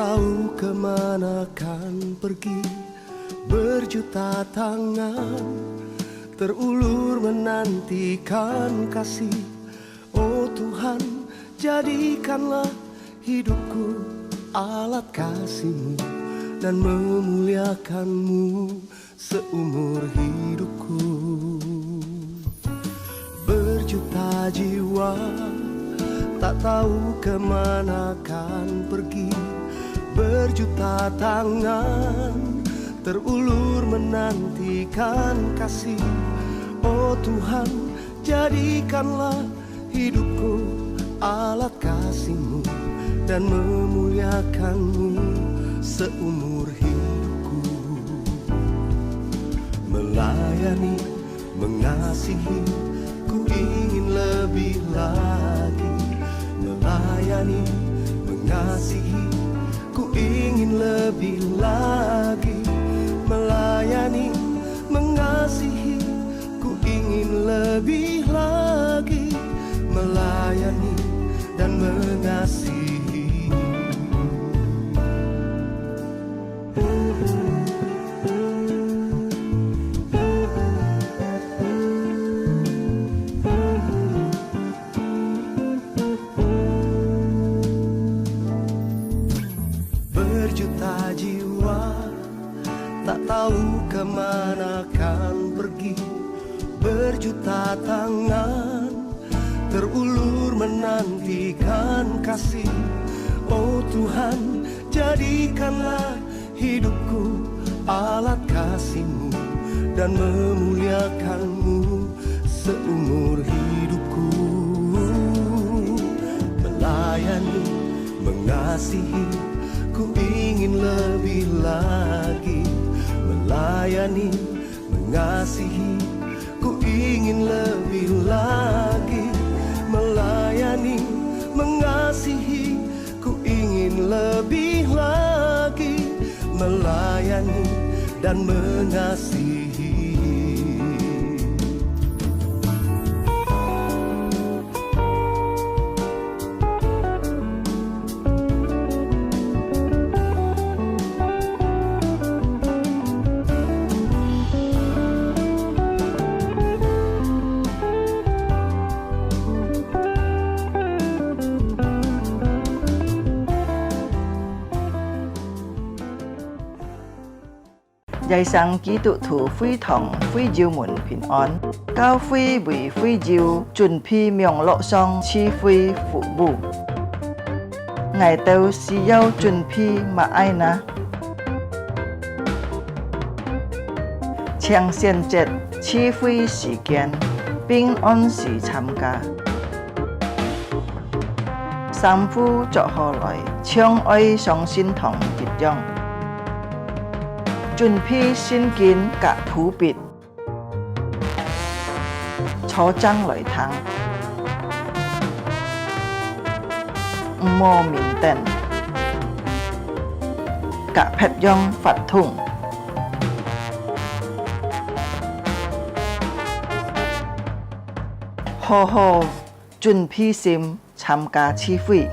tahu kemana kan pergi, berjuta tangan terulur menantikan kasih. Oh Tuhan, jadikanlah hidupku alat kasih-Mu dan memuliakan-Mu seumur hidupku. Berjuta jiwa tak tahu kemana kan pergi, berjuta tangan terulur menantikan kasih. Oh Tuhan, jadikanlah hidupku alat kasih-Mu dan memuliakan-Mu seumur hidupku. Melayani, mengasihi, ku ingin lebih lagi. Melayani, mengasihi, ku ingin lebih lagi. Melayani, mengasihi, ku ingin lebih lagi. Melayani dan mengasihi. Berjuta jiwa tak tahu kemana kan pergi, berjuta tangan terulur menantikan kasih. Oh Tuhan, jadikanlah hidupku alat kasih-Mu dan memuliakan-Mu seumur hidupku. Melayani, mengasihi, ku ingin lebih lagi. Melayani, mengasihi, ku ingin lebih lagi. Melayani, mengasihi, ku ingin lebih lagi. Melayani dan mengasihi. Giai sang ký tụ thủ phi thòng phi diêu muộn bình an, cao phi vì phi diêu chuẩn phi miệng lộ song chi phi phụ bù. Ngài tâu si yêu chuẩn phi mà ai na. Chiang xiên chết chi phi時間，平安時參加。三夫作何來，相愛相心同結將。準備先見甲普別，初爭來談，唔莫面定，甲劈央發通，好好準備先參加次會，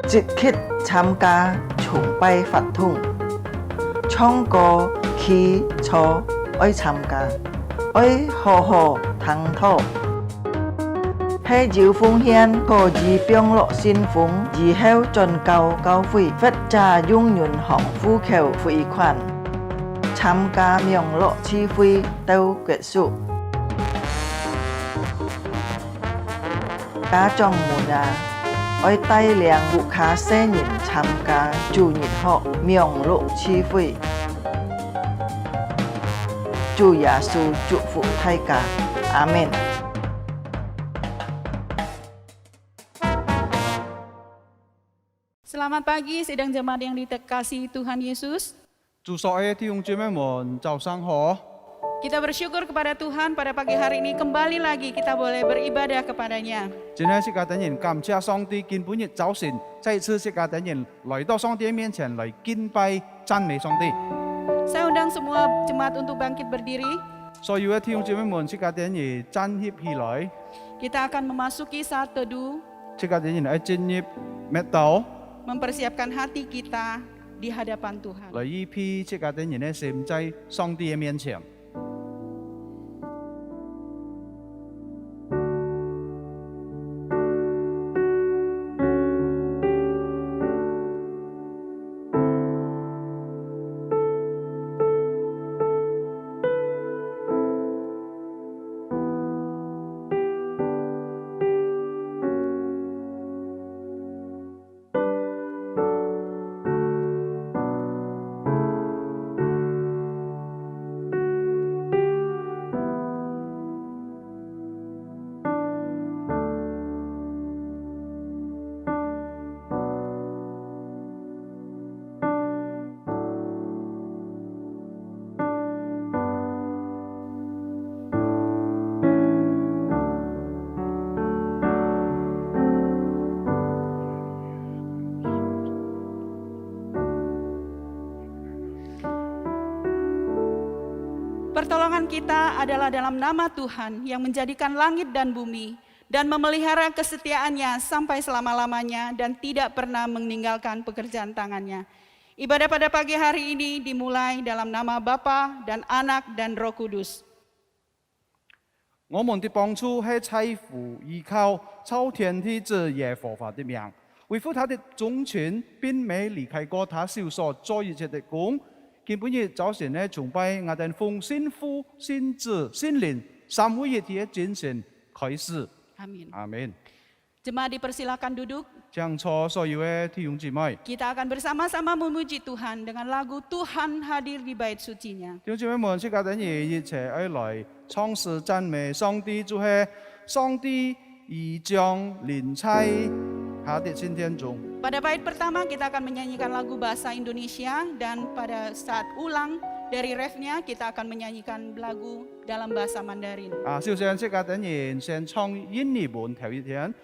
即刻參加崇拜發通。唱歌起初愛參加，愛好好探討，喺照奉獻個自병樂先鋒，以後進教會，佛家永遠行呼求匯款，參加명樂次會到結束。家長們啊，愛帶領顧客新人參加主日學명樂次會。主耶穌祝福大家，阿們。Selamat pagi sidang jemaat yang dikasihi Tuhan Yesus. 祝所有弟兄姐妹们早上好。 Kita bersyukur kepada Tuhan pada pagi hari ini kembali lagi kita boleh beribadah kepadanya. 今天是家的人感謝上帝今本日早晨再一次是家的人來到上帝面前來敬拜讚美上帝。 Saya undang semua jemaat untuk bangkit berdiri. 所有的弟兄姐妹們是家的人站立起來。 Kita akan memasuki saat teduh. 是家的人來進入默禱。mempersiapkan hati kita di hadapan Tuhan. 來依批這家的人呢，是唔在上帝的面前。 Pertolongan kita adalah dalam nama Tuhan yang menjadikan langit dan bumi dan memelihara kesetiaannya sampai selama-lamanya dan tidak pernah meninggalkan pekerjaan tangannya. Ibadah pada pagi hari ini dimulai dalam nama Bapa dan Anak dan Roh Kudus. 我們的幫助係在乎依靠超天地之耶和華的名，維護他的忠權，並未離開過他手所做一切的工。 今本日早晨呢，崇拜我哋奉先父、先子、先靈三位一體嘅精神開始。 Amin. 阿門。 Jemaat dipersilakan duduk. 將錯所有嘅弟兄姊妹， Kita akan bersama-sama memuji Tuhan dengan lagu Tuhan hadir di bait sucinya. 弟兄姊妹們，即家等嘢一齊來唱詩讚美上帝，就係上帝已將臨在他的今天中。 Pada bait pertama kita akan menyanyikan lagu bahasa Indonesia dan pada saat ulang dari refnya kita akan menyanyikan lagu dalam bahasa Mandarin. 首先即家等人先唱印尼文頭一天，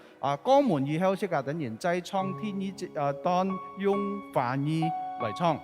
歌門以後即家等人再唱天意當用梵語來唱。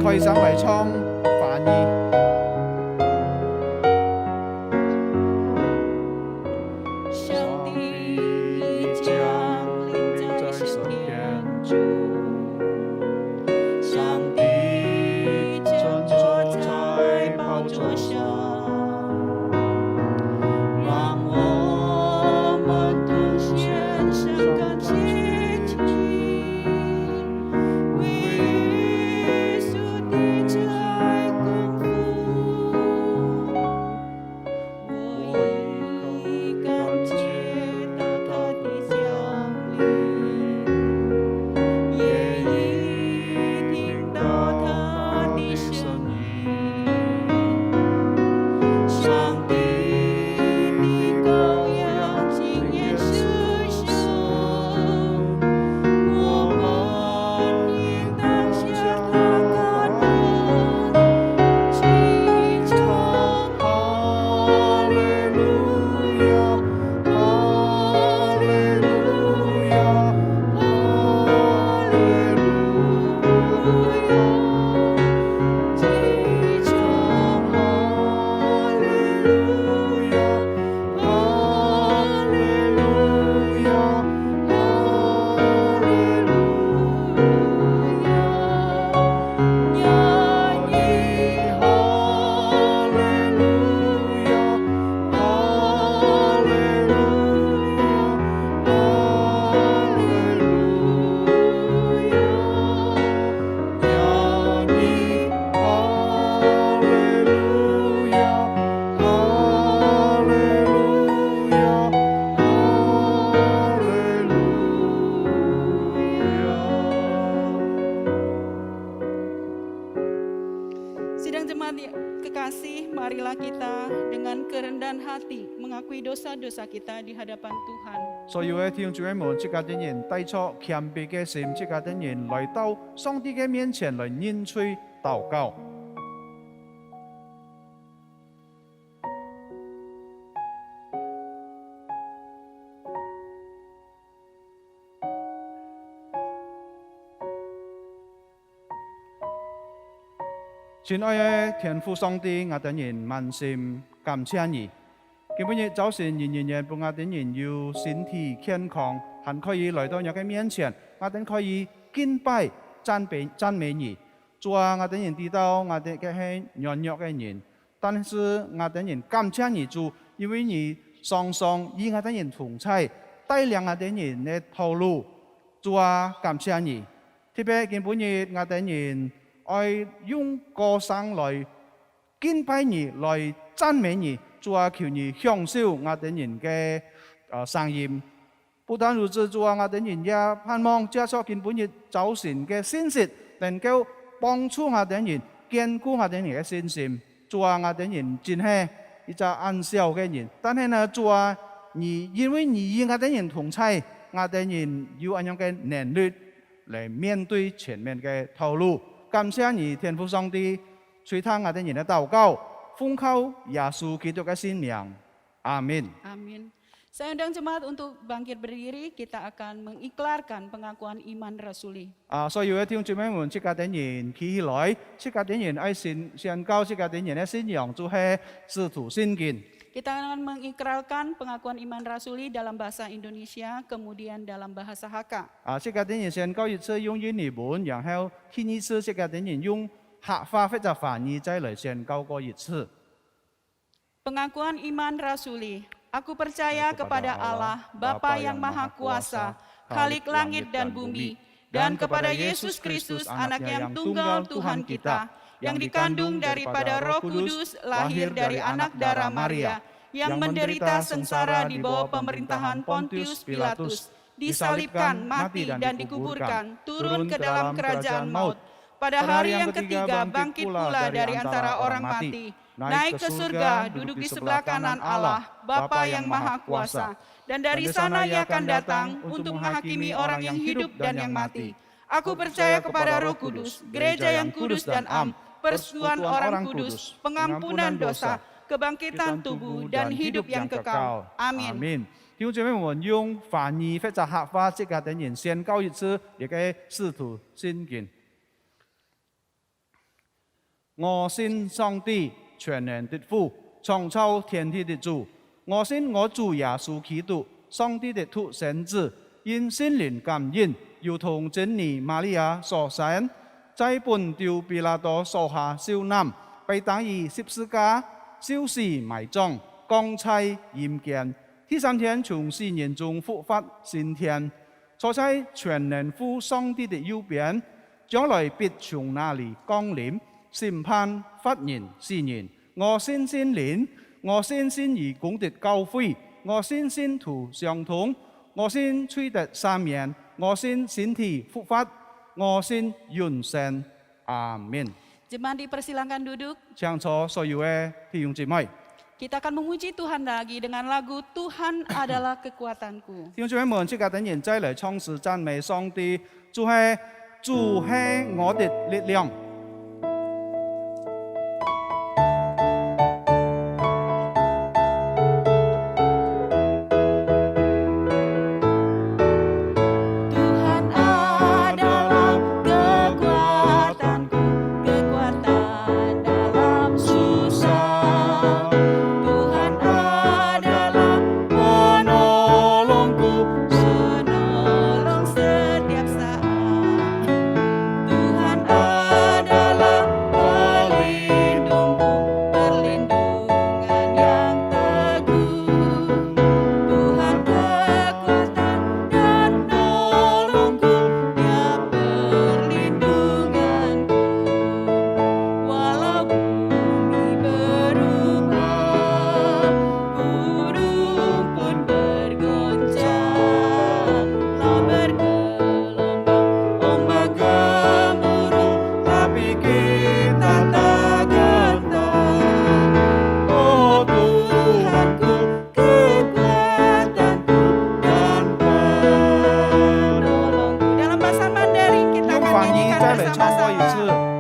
開心嚟唱梵語。 为主的在功夫。jemaat kekasih, marilah kita dengan kerendahan hati mengakui dosa-dosa kita di hadapan Tuhan. 所有嘅弟兄姊妹們，即家啲人帶出謙卑嘅心，即家啲人來到上帝嘅面前來認罪禱告。親愛嘅天父上帝，我哋人滿心感謝你。今日早晨，人俾我哋人要身體健康，還可以來到你嘅面前，我哋可以敬拜、讚美你。主啊，我哋人知道我哋嘅係軟弱嘅人，但是我哋人感謝你主，因為你常常與我哋人同在，帶領我哋人嘅道路。主啊，感謝你。特別今日我哋人愛用歌聲來敬拜你，來讚美你。主啊，求你享受我哋人嘅聲音。不但如此，主啊，我哋人也盼望接受今日早晨嘅信息，能夠幫助我哋人堅固我哋人嘅信心。主啊，我哋人真係一個安小嘅人，但係呢，主啊，因為你與我哋人同在，我哋人有咁樣嘅能力嚟面對前面嘅道路。感謝你，天父上帝，垂聽我哋人嘅禱告。奉靠耶穌基督嘅聖名，阿門。 Amin. Saya undang jemaat untuk bangkit berdiri, kita akan mengiklarkan pengakuan iman rasuli. 所有嘅弟兄姊妹們，即家啲人企起來，即家啲人愛宣告，即家啲人嘅信仰就係使徒信經。 Kita akan mengikrarkan pengakuan iman rasuli dalam bahasa Indonesia, kemudian dalam bahasa Hakka. 即家啲人宣告一次用印尼文，然後聽一次，即家啲人用客話或者翻譯再嚟宣告過一次。 Pengakuan iman rasuli. Aku percaya kepada Allah, Bapa yang Maha Kuasa, Khalik langit dan bumi, dan kepada Yesus Kristus, Anak yang tunggal Tuhan kita, yang dikandung daripada Roh Kudus, lahir dari anak darah Maria, yang menderita sengsara di bawah pemerintahan Pontius Pilatus, disalibkan, mati dan dikuburkan, turun ke dalam kerajaan maut. Pada hari yang ketiga bangkit pula dari antara orang mati, naik ke surga, duduk di sebelah kanan Allah, Bapa yang Maha Kuasa. Dan dari sana Ia akan datang untuk menghakimi orang yang hidup dan yang mati. Aku percaya kepada Roh Kudus, gereja yang kudus dan am, persekutuan orang kudus, pengampunan dosa, kebangkitan tubuh dan hidup yang kekal. Amin. 弟兄姊妹們用翻譯或者客話，即家啲人宣告一次，亦嘅使徒信經。 我信上帝全能的父，創造天地的主。我信我主耶穌基督，上帝的獨生子，因聖靈感應，如同真理瑪利亞所生，在本丟彼拉多手下受難，被當以十字架受死埋葬，降在陰間。第三天從死人中復活升天，坐在全能父上帝的右邊，將來必從那裡降臨。 審判法人世人，我信聖靈，我信義公的教會，我信聖徒相通，我信罪得赦免，我信身體復活，我信永生。阿門。 Jemaat dipersilakan duduk. 請坐所有嘅弟兄姊妹。 Kita akan memuji Tuhan lagi dengan lagu Tuhan adalah kekuatanku. 弟兄姊妹們，即刻等人再嚟唱詩讚美上帝，主係我的力量。 Tuhan 唱过一次。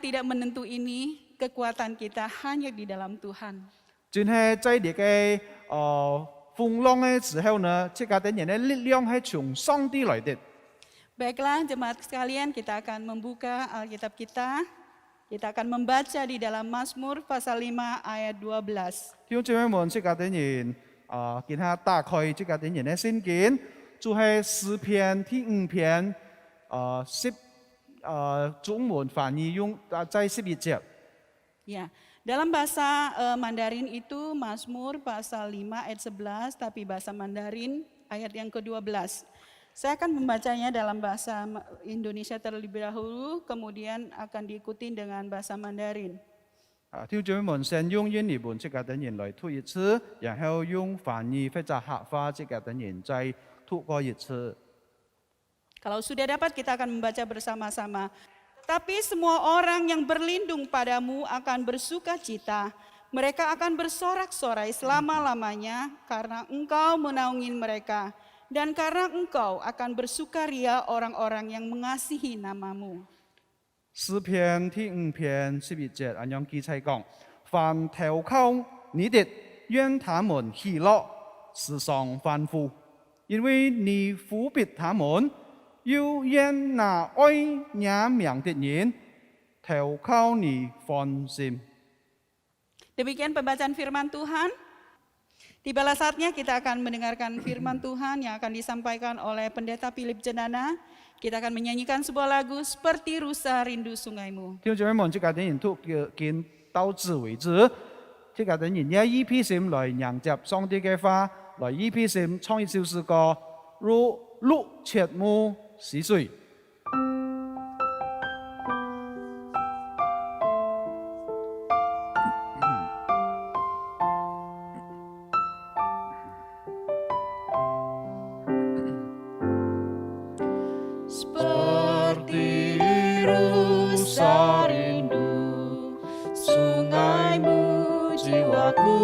tidak menentu ini, kekuatan kita hanya di dalam Tuhan. 真係在呢個風浪嘅時候呢，這家的人嘅力量係從上帝來的。 Baiklah jemaat sekalian, kita akan membuka Alkitab kita. Kita akan membaca di dalam Mazmur pasal 5 ayat 12. 弟兄姊妹們，這家的人見下打開這家的人嘅聖經，就係詩篇第5篇中文翻譯用在11節。 Ya, dalam bahasa Mandarin itu Mazmur pasal 5 ayat 11, tapi bahasa Mandarin ayat yang ke-12. Saya akan membacanya dalam bahasa Indonesia terlebih dahulu, kemudian akan diikuti dengan bahasa Mandarin. 弟兄姊妹們，先用英文這家的人來讀一次，然後用翻譯或者客話這家的人再讀過一次。 Kalau sudah dapat, kita akan membaca bersama-sama. Tapi semua orang yang berlindung padamu akan bersuka cita. Mereka akan bersorak-sorai selama-lamanya karena engkau menaungi mereka. Dan karena engkau akan bersukaria orang-orang yang mengasihi namamu. 詩篇第5篇11節，按樣記載講：凡投靠你的，願他們喜樂，時常歡呼，因為你扶庇他們。 又願那愛你名的人投靠你歡心。 Demikian pembacaan firman Tuhan. Tibalah saatnya kita akan mendengarkan firman Tuhan yang akan disampaikan oleh Pendeta Philip Jenana. Kita akan menyanyikan sebuah lagu seperti Rusa Rindu Sungaimu. 弟兄姊妹們，這家的人都見到此為止，這家的人也依披心來迎接上帝嘅話，來依披心唱一首詩歌，如鹿切慕溪水。 Seperti rusa rindu sungaimu, jiwaku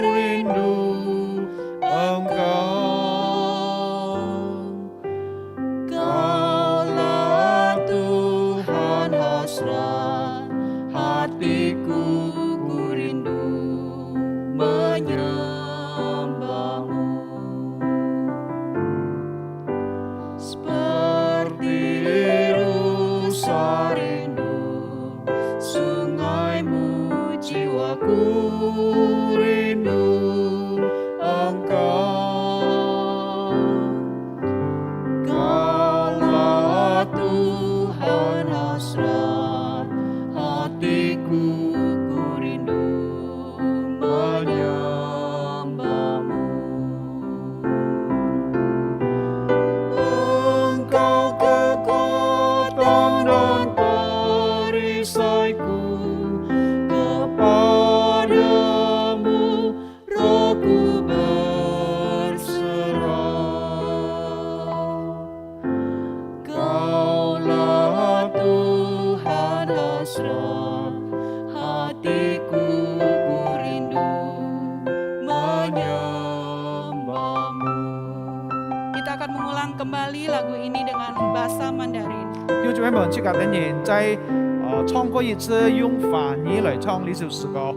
rindu engkau. Kaulah Tuhan hasrat hatiku, ku rindu menyembahmu. Rindu sungaimu, jiwaku rindu hasrat, hatiku ku rindu menyembahmu. Kita akan mengulang kembali lagu ini dengan bahasa Mandarin. 弟兄姊妹们，即刻等人再唱过一次，用法语来唱呢首诗歌。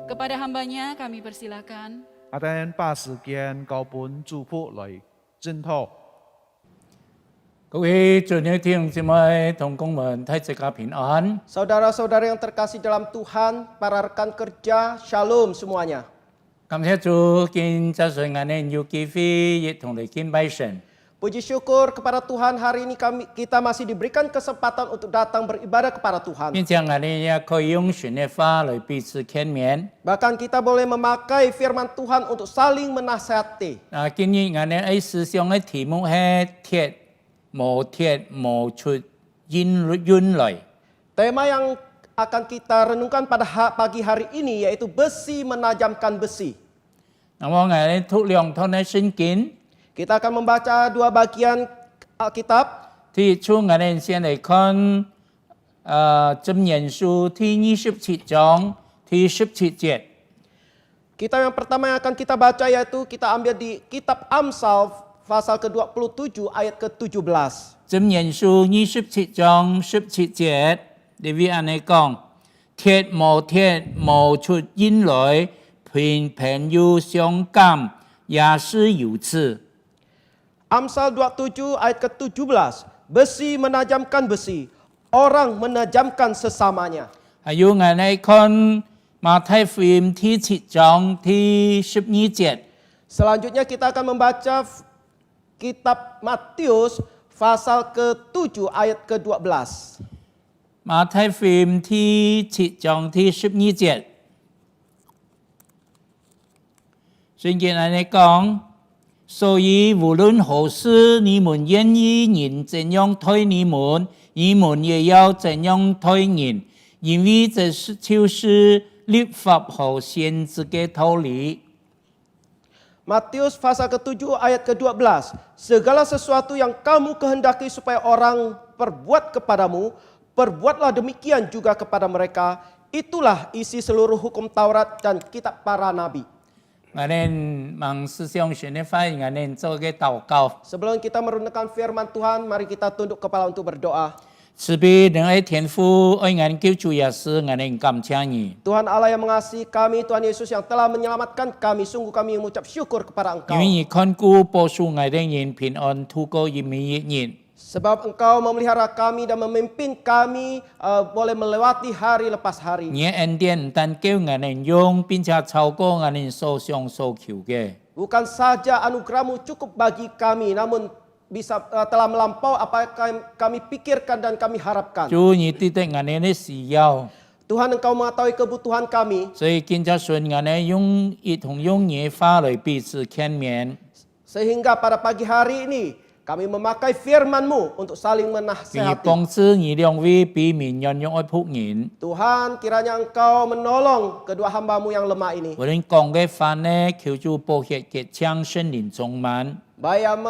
Kepada hambanya kami persilakan. 阿等把时间交本祝福来征讨。各位主内弟兄姊妹、同工们，大家平安。 Saudara-saudara yang terkasih dalam Tuhan, para rekan kerja, Shalom semuanya. 感謝主，今早上我哋有機會一同嚟敬拜神。 Puji syukur kepada Tuhan, hari ini kita masih diberikan kesempatan untuk datang beribadah kepada Tuhan. 並且我哋也可以用神嘅話嚟彼此勸勉。 Bahkan kita boleh memakai firman Tuhan untuk saling menasihati. 今日我哋喺思想嘅題目係鐵無出冤來。 Tema yang akan kita renungkan pada pagi hari ini yaitu besi menajamkan besi. 咁我哋讀兩套嘅聖經。 Kita akan membaca dua bagian Alkitab. 第一處我哋先嚟看箴言書第27章第17節。 Kitab yang pertama yang akan kita baca yaitu kita ambil di kitab Amsal pasal ke-27 ayat ke-17. 箴言書27章17節，裏邊安尼講：鐵無出陰來，朋友相感，也是如此。 Amsal 27 ayat ke-17. Besi menajamkan besi, orang menajamkan sesamanya. 還有我哋看馬太福音第7章第12節。 Selanjutnya kita akan membaca kitab Matius pasal ke-7 ayat ke-12. 馬太福音第7章第12節。聖經安尼講。 所以無論何事，你們願意人怎樣對你們，你們也要怎樣對人，因為這就是律法和先知嘅道理。 Matius pasal ke-7 ayat ke-12. Segala sesuatu yang kamu kehendaki supaya orang perbuat kepadamu, perbuatlah demikian juga kepada mereka. Itulah isi seluruh hukum Taurat dan kitab para nabi. 我哋望思想神嘅話，我哋做嘅禱告。 Sebelum kita merunukkan firman Tuhan, mari kita tunduk kepala untuk berdoa. 慈悲仁愛天父，愛眼救主耶穌，我哋感謝你。 Tuhan Allah yang mengasihi kami, Tuhan Yesus yang telah menyelamatkan kami, sungguh kami mengucap syukur kepada Engkau. 因為你看顧保守我哋人平安，度過一每一日。Sebab Engkau memelihara kami dan memimpin kami boleh melewati hari lepas hari. 你的恩典唔但叫我哋用，并且超过我哋所想所求嘅。 Bukan saja anugerah-Mu cukup bagi kami, namun bisa telah melampau apa yang kami pikirkan dan kami harapkan. 主，你知道我哋嘅需要， Tuhan, Engkau mengetahui kebutuhan kami, 所以今朝信我哋用一同用你的话来彼此劝勉， sehingga pada pagi hari ini kami memakai firman-Mu untuk saling 并 menasihati. 帮助你两位俾面人用爱仆人。 Tuhan, kiranya Engkau menolong kedua hamba-Mu yang lemah ini. 无论讲嘅话呢，求主保血嘅将圣灵充满， Baik yang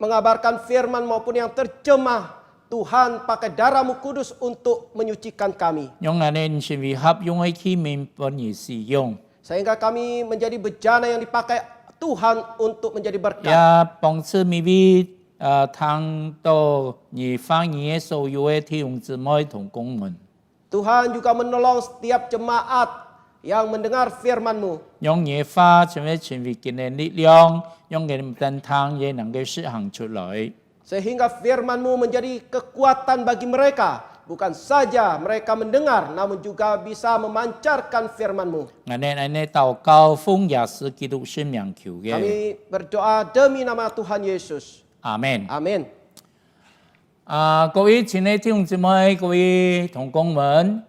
mengabarkan firman maupun yang terjemah, Tuhan pakai darah-Mu kudus untuk menyucikan kami. 让我哋成为合用嘅器皿俾你使用， Sehingga kami menjadi bejana yang dipakai Tuhan untuk menjadi 也 berkat. 帮助每位听到你方言嘅所有嘅弟兄姊妹同工们， Tuhan juga menolong setiap jemaat yang mendengar firman-Mu. 让你嘅话成为佢嘅力量，让佢哋真聽也能夠實行出來。 Sehingga firman-Mu menjadi kekuatan bagi mereka. Bukan saja mereka mendengar, namun juga bisa memancarkan firman-Mu. 我哋呢禱告奉耶穌基督聖名求嘅， Kami berdoa demi nama Tuhan Yesus. 阿門。 Amin. 各位親愛的弟兄姊妹，各位同工們，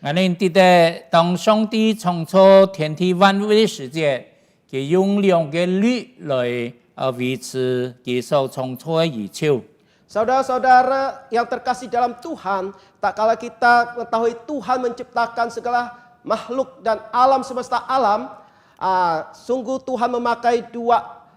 我哋記得當上帝創造天地萬物的時節，佢用兩個律來維持佢所創造嘅宇宙。 Saudara-saudara yang terkasih dalam Tuhan, tak kala kita mengetahui Tuhan menciptakan segala makhluk dan alam semesta alam, sungguh Tuhan memakai dua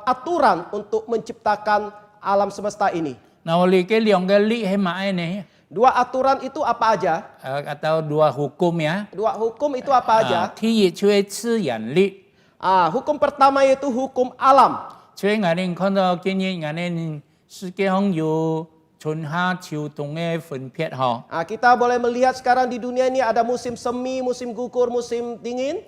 aturan untuk menciptakan alam semesta ini. 那我哋嘅兩個律係乜呢？ Dua aturan itu apa aja? Atau dua hukum ya? Dua hukum itu apa aja? 第一就係自然律， Hukum pertama yaitu hukum alam. 所以我哋看到今日我哋世界上有春夏秋冬嘅分別嗬。 Kita boleh melihat sekarang di dunia ini ada musim semi, musim gugur, musim dingin.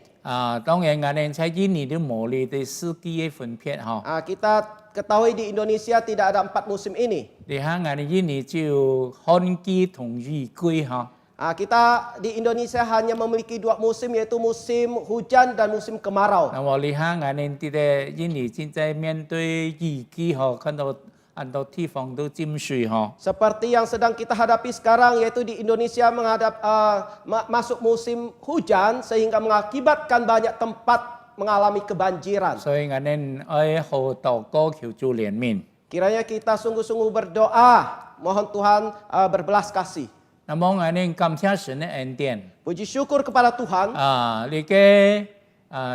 當然我哋在印尼都冇你哋四季嘅分別嗬。 Kita ketahui di Indonesia tidak ada 4 musim ini. 你睇我哋印尼只有旱季同雨季嗬。 Kita di Indonesia hanya memiliki 2 musim, yaitu musim hujan dan musim kemarau. 那我哋睇我哋啲印尼現在面對雨季嗬，看到很多地方都浸水嗬。 Seperti yang sedang kita hadapi sekarang, yaitu di Indonesia masuk musim hujan sehingga mengakibatkan banyak tempat mengalami kebanjiran. 所以我哋愛好禱告求主憐憫。 Kiranya kita sungguh-sungguh berdoa, mohon Tuhan berbelas kasih. 那麼我哋感謝神嘅恩典。 Puji syukur kepada Tuhan. 你嘅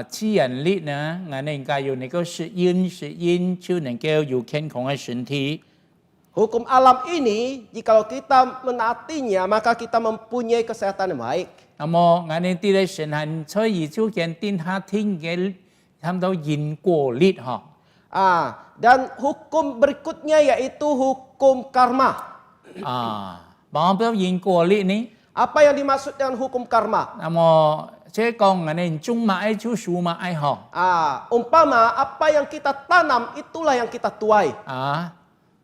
自然力呢，我哋應該有能夠適應就能夠有健康嘅身體。 Hukum alam ini, jikalau kita menaatinya, maka kita mempunyai kesehatan yang baik. 那麼我哋啲咧神係在宇宙間定下天嘅，差唔多因果律嗬。 Dan hukum berikutnya yaitu hukum karma. 講到因果律呢， Apa yang dimaksud dengan hukum karma? 那麼即係講我哋種乜嘢就樹乜嘢嗬。 Umpama apa yang kita tanam itulah yang kita tuai.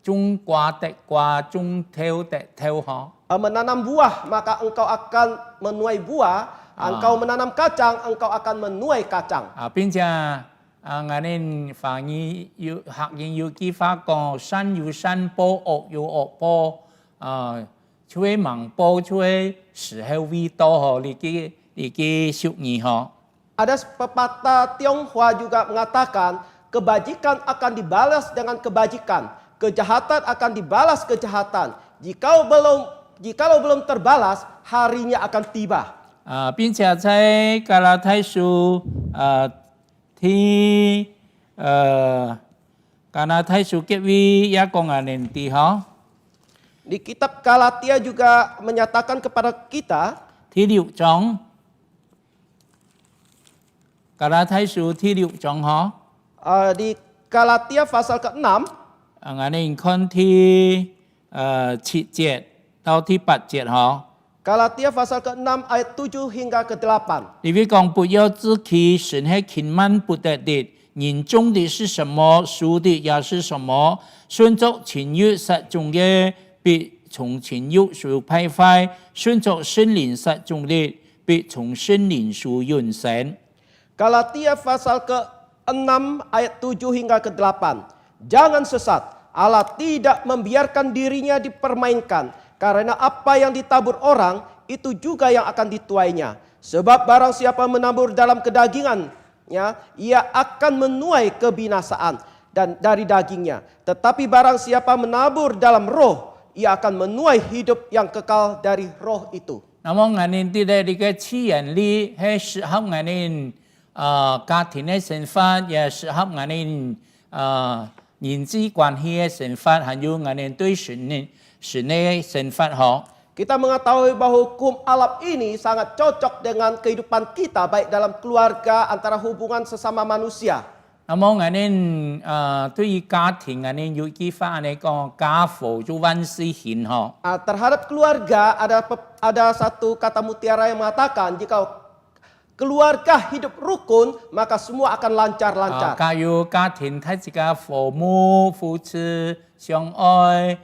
種瓜得瓜，種挑得挑嗬。 Menanam buah maka engkau akan menuai buah. Engkau menanam kacang, engkau akan menuai kacang. 並且我哋反映要學人要記法講，善有善報，惡有惡報。就會盲報，就會時候未到嗬，你嘅屬意嗬。 Ada pepatah Tionghoa juga mengatakan kebajikan akan dibalas dengan kebajikan, kejahatan akan dibalas kejahatan. Jikalau belum terbalas, harinya akan tiba. 並且在加拉太書加拉太書結尾也講我哋啲嗬。 Di kitab Galatia juga menyatakan kepada kita 第6章，加拉太書第6章嗬。 di Galatia pasal ke-6, 我哋看第7節到第8節嗬。 Galatia pasal ke-6 ayat 7 hingga ke-8. 你會講不要自欺，神係輕慢不得的，人种的是什么，熟的也是什么。顺着情欲撒种的，必从情欲受败坏；顺着圣灵撒种的，必从圣灵受永生。 Galatia pasal ke-6 ayat 7 hingga ke-8. Jangan sesat, Allah tidak membiarkan dirinya dipermainkan, karena apa yang ditabur orang, itu juga yang akan dituainya. Sebab barang siapa menabur dalam kedagingan, ia akan menuai kebinasaan dan dari dagingnya. Tetapi barang siapa menabur dalam roh, ia akan menuai hidup yang kekal dari roh itu. 那么我们在这个起源里，还适合我们家庭的生活，也适合我们人际关系的生活，还有我们对神的生活哈。 Kita mengetahui bahwa hukum alam ini sangat cocok dengan kehidupan kita, baik dalam keluarga, antara hubungan sesama manusia. 那么我们对于家庭，我们有句话来讲，家父就万事兴哈。 Terhadap keluarga ada satu kata mutiara yang mengatakan jika keluarga hidup rukun maka semua akan lancar-lancar. 假如家庭他自家父母夫妻相愛，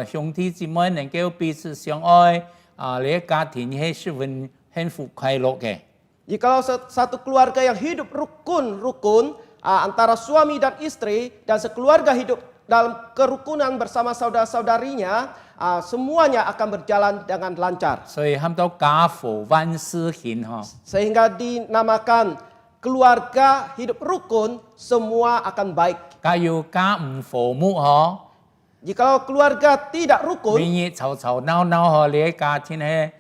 兄弟姊妹能夠彼此相愛，你嘅家庭係十分幸福快樂嘅。 Jikalau satu keluarga yang hidup rukun antara suami dan istri dan sekeluarga hidup dalam kerukunan bersama saudara-saudarinya, semuanya akan berjalan dengan lancar. 所以喊到家父萬事興哈。 Sehingga dinamakan keluarga hidup rukun, semua akan baik. 假如家唔父母嗬， Jikalau keluarga tidak 每 rukun, 日吵吵鬧鬧嗬，你嘅家庭係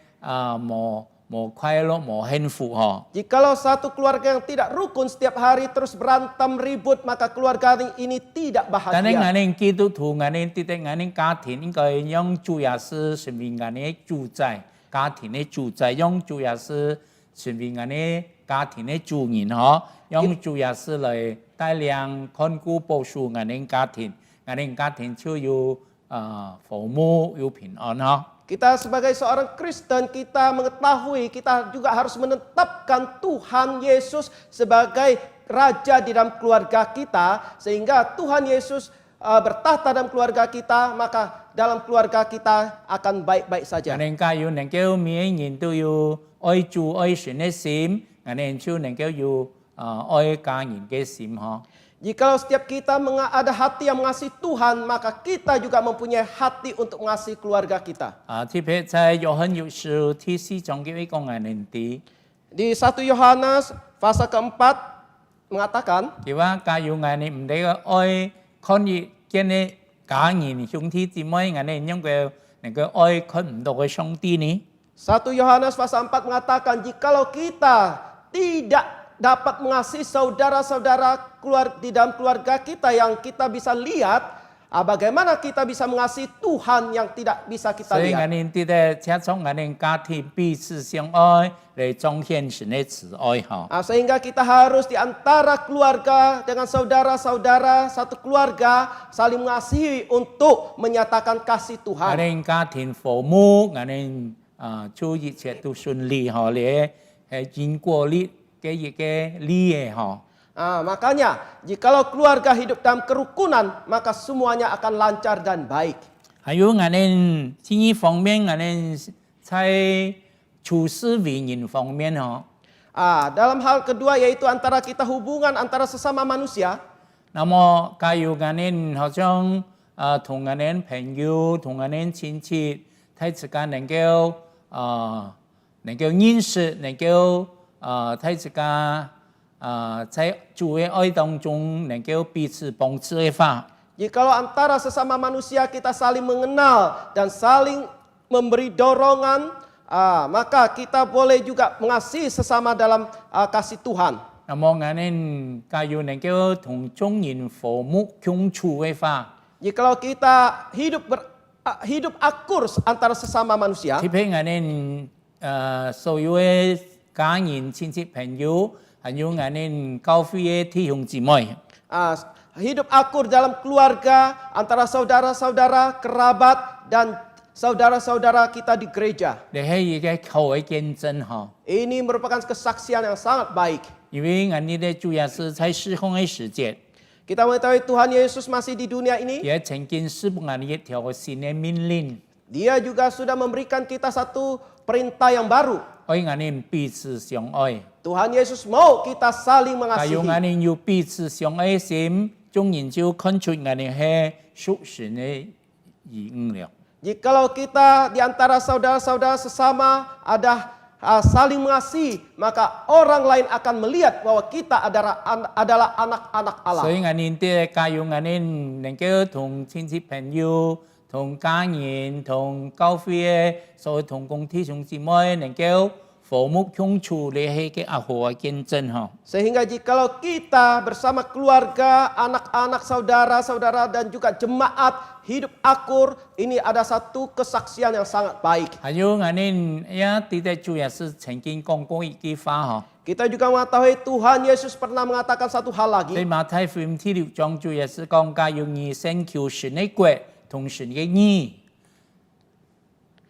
冇快樂冇幸福嗬。 jikalau satu keluarga yang tidak rukun setiap hari terus berantem ribut, maka keluarga ini tidak 但係我 bahagia. 哋基督徒，我哋對待我哋家庭應該讓主耶穌成為我哋主宰，家庭嘅主宰，讓主耶穌成為我哋家庭嘅主人嗬，讓主耶穌嚟帶領看顧保守我哋家庭，我哋家庭就有父母有平安嗬。 Kita sebagai seorang Kristen, kita mengetahui kita juga harus menetapkan Tuhan Yesus sebagai Raja di dalam keluarga kita. Sehingga Tuhan Yesus bertahta dalam keluarga kita, maka dalam keluarga kita akan baik-baik 我 saja. 哋家要能夠每一人都要愛主愛神嘅心，我哋就能夠有愛家人嘅心嗬。 Jikalau setiap kita ada hati yang mengasihi Tuhan, maka kita juga mempunyai hati untuk mengasihi keluarga kita. 特別在約翰一書第4章嘅一個我哋啲。 Di 1 Yohanes pasal keempat mengatakan, 佢話假如我哋唔能夠愛看見嘅家人兄弟姊妹，我哋應該能夠愛看唔到嘅上帝呢？ 1 Yohanes pasal 4 mengatakan, jikalau kita tidak dapat mengasihi saudara-saudara di dalam keluarga kita yang kita bisa lihat, bagaimana kita bisa mengasihi Tuhan yang tidak bisa kita 所以我 lihat. 哋啲咧，切從我哋家庭彼此相愛嚟彰顯神嘅慈愛嗬。 Sehingga kita harus di antara keluarga dengan saudara-saudara satu keluarga saling mengasihi untuk menyatakan kasih 我 Tuhan. 哋家庭父母，我哋做一切都順利嗬，你係經過呢嘅一個理嘅嗬。 Makanya jikalau keluarga hidup dalam kerukunan, maka semuanya akan lancar dan baik. 還有我哋另一方面，我哋在處事為人方面嗬。 Dalam hal kedua yaitu antara kita hubungan antara sesama manusia. 那麼假如我哋好像同我哋朋友、同我哋親戚，睇之間能夠認識，能夠睇之間在主嘅愛當中能夠彼此幫助嘅話。 Jikalau antara sesama manusia kita saling mengenal dan saling memberi dorongan, maka kita boleh juga mengasihi sesama dalam kasih Tuhan. 那麼我哋假如能夠同眾人父母共處嘅話， Jikalau kita hidup akur antara sesama manusia, 特別我哋所有嘅家人、親戚、朋友，還有我哋教會嘅弟兄姊妹。 hidup akur dalam keluarga antara saudara-saudara, kerabat dan saudara-saudara kita di gereja. 你係一個好嘅見證嗬， Ini merupakan kesaksian yang sangat baik. 因为俺们的主耶稣在世上的时节， Kita mengetahui Tuhan Yesus masih di dunia ini. 也曾经施布俺们一条新的命令， Dia juga sudah memberikan kita satu perintah yang baru. 爱俺们彼此相爱。 Tuhan Yesus mau kita saling 假如 mengasihi. 俺们有彼此相愛心，眾人就看出俺們係屬神嘅義誤了。 Jikalau kita di antara saudara-saudara sesama ada saling mengasihi, maka orang lain akan melihat bahwa kita adalah anak-anak 所 Allah. 以俺們的假如俺們能夠同親戚朋友、同家人、同教會嘅所有同工弟兄姊妹能夠和睦相處，你係嘅阿好嘅見證嗬。 Sehingga jikalau kita bersama keluarga, anak-anak, saudara-saudara dan juga jemaat hidup akur, ini ada satu kesaksian yang sangat baik. 還有俺們也記得主耶穌曾經講過一句話嗬。 Kita juga mengetahui Tuhan Yesus pernah mengatakan satu hal 喺 lagi. 馬太福音第6章，主耶穌講：假如你先求神嘅國同神嘅義，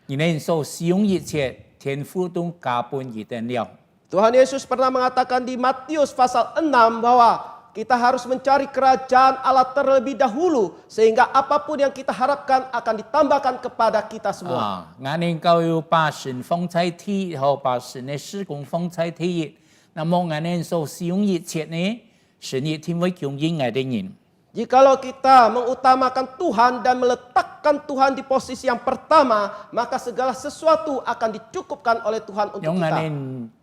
你哋所使用一切，天父都加倍一定了。 Tuhan Yesus pernah mengatakan di Matius pasal 6 bahwa kita harus mencari kerajaan Allah terlebih dahulu sehingga apapun yang kita harapkan akan ditambahkan kepada kita semua. 啊，我哋教要把神放在第一，和把神嘅事工放在第一。那麼我哋所使用一切呢，神一定會供應我哋人。 Jikalau kita mengutamakan Tuhan dan meletakkan Tuhan di posisi yang pertama, maka segala sesuatu akan dicukupkan oleh Tuhan untuk 讓我 kita. 哋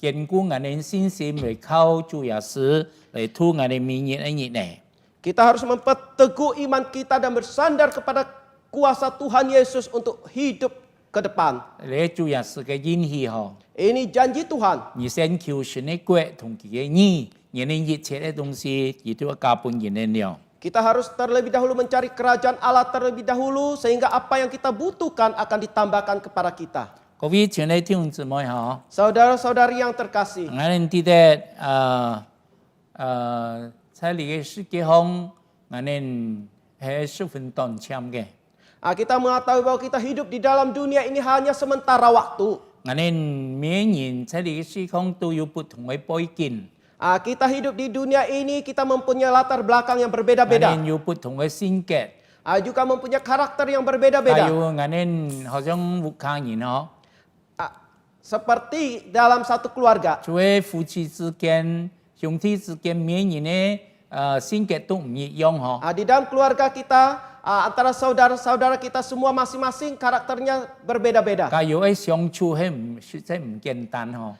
堅固我哋信心，嚟靠主耶穌嚟吐我哋明日嘅熱呢。 Kita harus memperteguh iman kita dan bersandar kepada kuasa Tuhan Yesus untuk hidup ke depan. 你主耶穌嘅應許嗬。 Ini janji Tuhan. 你先求神的國同佢嘅義，人哋一切嘅東西，亦都加半人哋了。 Kita harus terlebih dahulu mencari kerajaan Allah terlebih dahulu sehingga apa yang kita butuhkan akan ditambahkan kepada kita. 各位親愛弟兄姊妹嗬， Saudara-saudari yang terkasih, 我哋記得在呢個世界上，我哋係十分短暫嘅。 kita mengetahui bahwa kita hidup di dalam dunia ini hanya sementara waktu. 我哋每人在呢個世界上都有不同嘅背景， Kita hidup di dunia ini, kita mempunyai latar belakang yang 我 berbeda-beda. 哋有不同嘅性格， Juga mempunyai karakter yang 還 berbeda-beda. 有我哋好像屋企人嗬， Seperti dalam satu keluarga. 做嘅夫妻之間、兄弟之間，每人嘅性格都唔一樣嗬。 Di dalam keluarga kita, antara saudara-saudara kita semua masing-masing karakternya berbeda-beda. 假如喺相處係實在唔簡單嗬。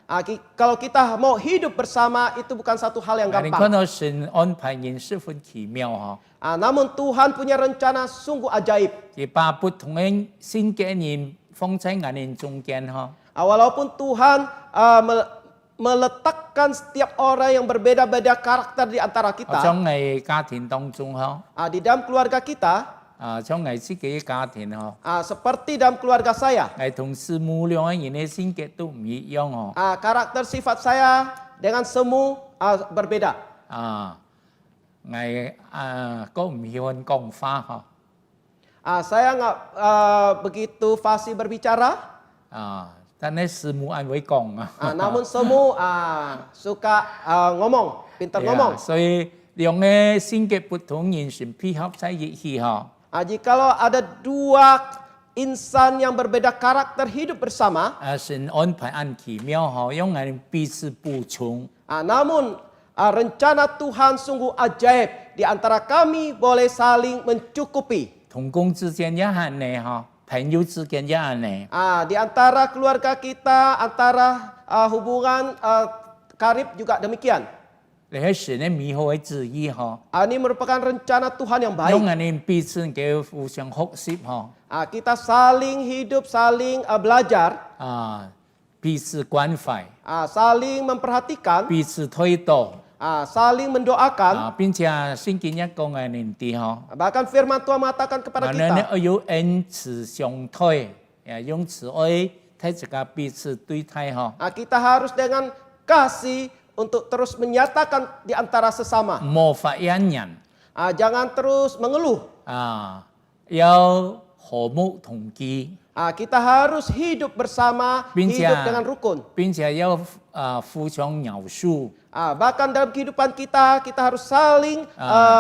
Kalau kita mau hidup bersama itu bukan satu hal yang 我哋看 gampang. 到神安排人十分奇妙嗬， Namun Tuhan punya rencana sungguh ajaib. 亦把不同嘅性格人放在我哋中間嗬。 Walaupun Tuhan meletakkan setiap orang yang berbeda-beda karakter di antara 喺 kita. 喺家庭當中嗬， Di dalam keluarga kita, 喺自己嘅家庭嗬， seperti dalam keluarga saya. 喺同事母兩個人嘅性格都唔一樣嗬。 Karakter sifat saya dengan semu berbeda. 個唔喜歡講話嗬。 Saya nggak begitu fasih berbicara. 但係師母愛會講啊。 Namun semu suka ngomong, pintar ngomong. 所以兩個性格不同人選配合在一起嗬。 Jikalau ada dua insan yang berbeda karakter hidup bersama, 神安排按奇妙嗬，讓我哋彼此補充。 namun rencana Tuhan sungguh ajaib. Di antara kami boleh saling mencukupi. 同工之間也係呢嗬，朋友之間也係呢。 Di antara keluarga kita, antara hubungan karib juga demikian. 你係神嘅美好嘅旨意嗬， Ini merupakan rencana Tuhan yang 讓 baik. 我哋彼此嘅互相學習嗬， Kita saling hidup, saling belajar, 彼此關懷， saling memperhatikan, 彼此推導， saling mendoakan. 並且聖經一講嘅年啲嗬， Bahkan firman Tuhan mengatakan 我 kepada 哋 kita, 要恩慈相推，用慈愛睇大家彼此對待嗬， kita harus dengan kasih untuk terus menyatakan di antara sesama. 冇發言人， Jangan terus mengeluh. 要和睦同居， Kita harus hidup bersama, 并且 hidup dengan rukun. 并且要互相饶恕。 Bahkan dalam kehidupan kita harus saling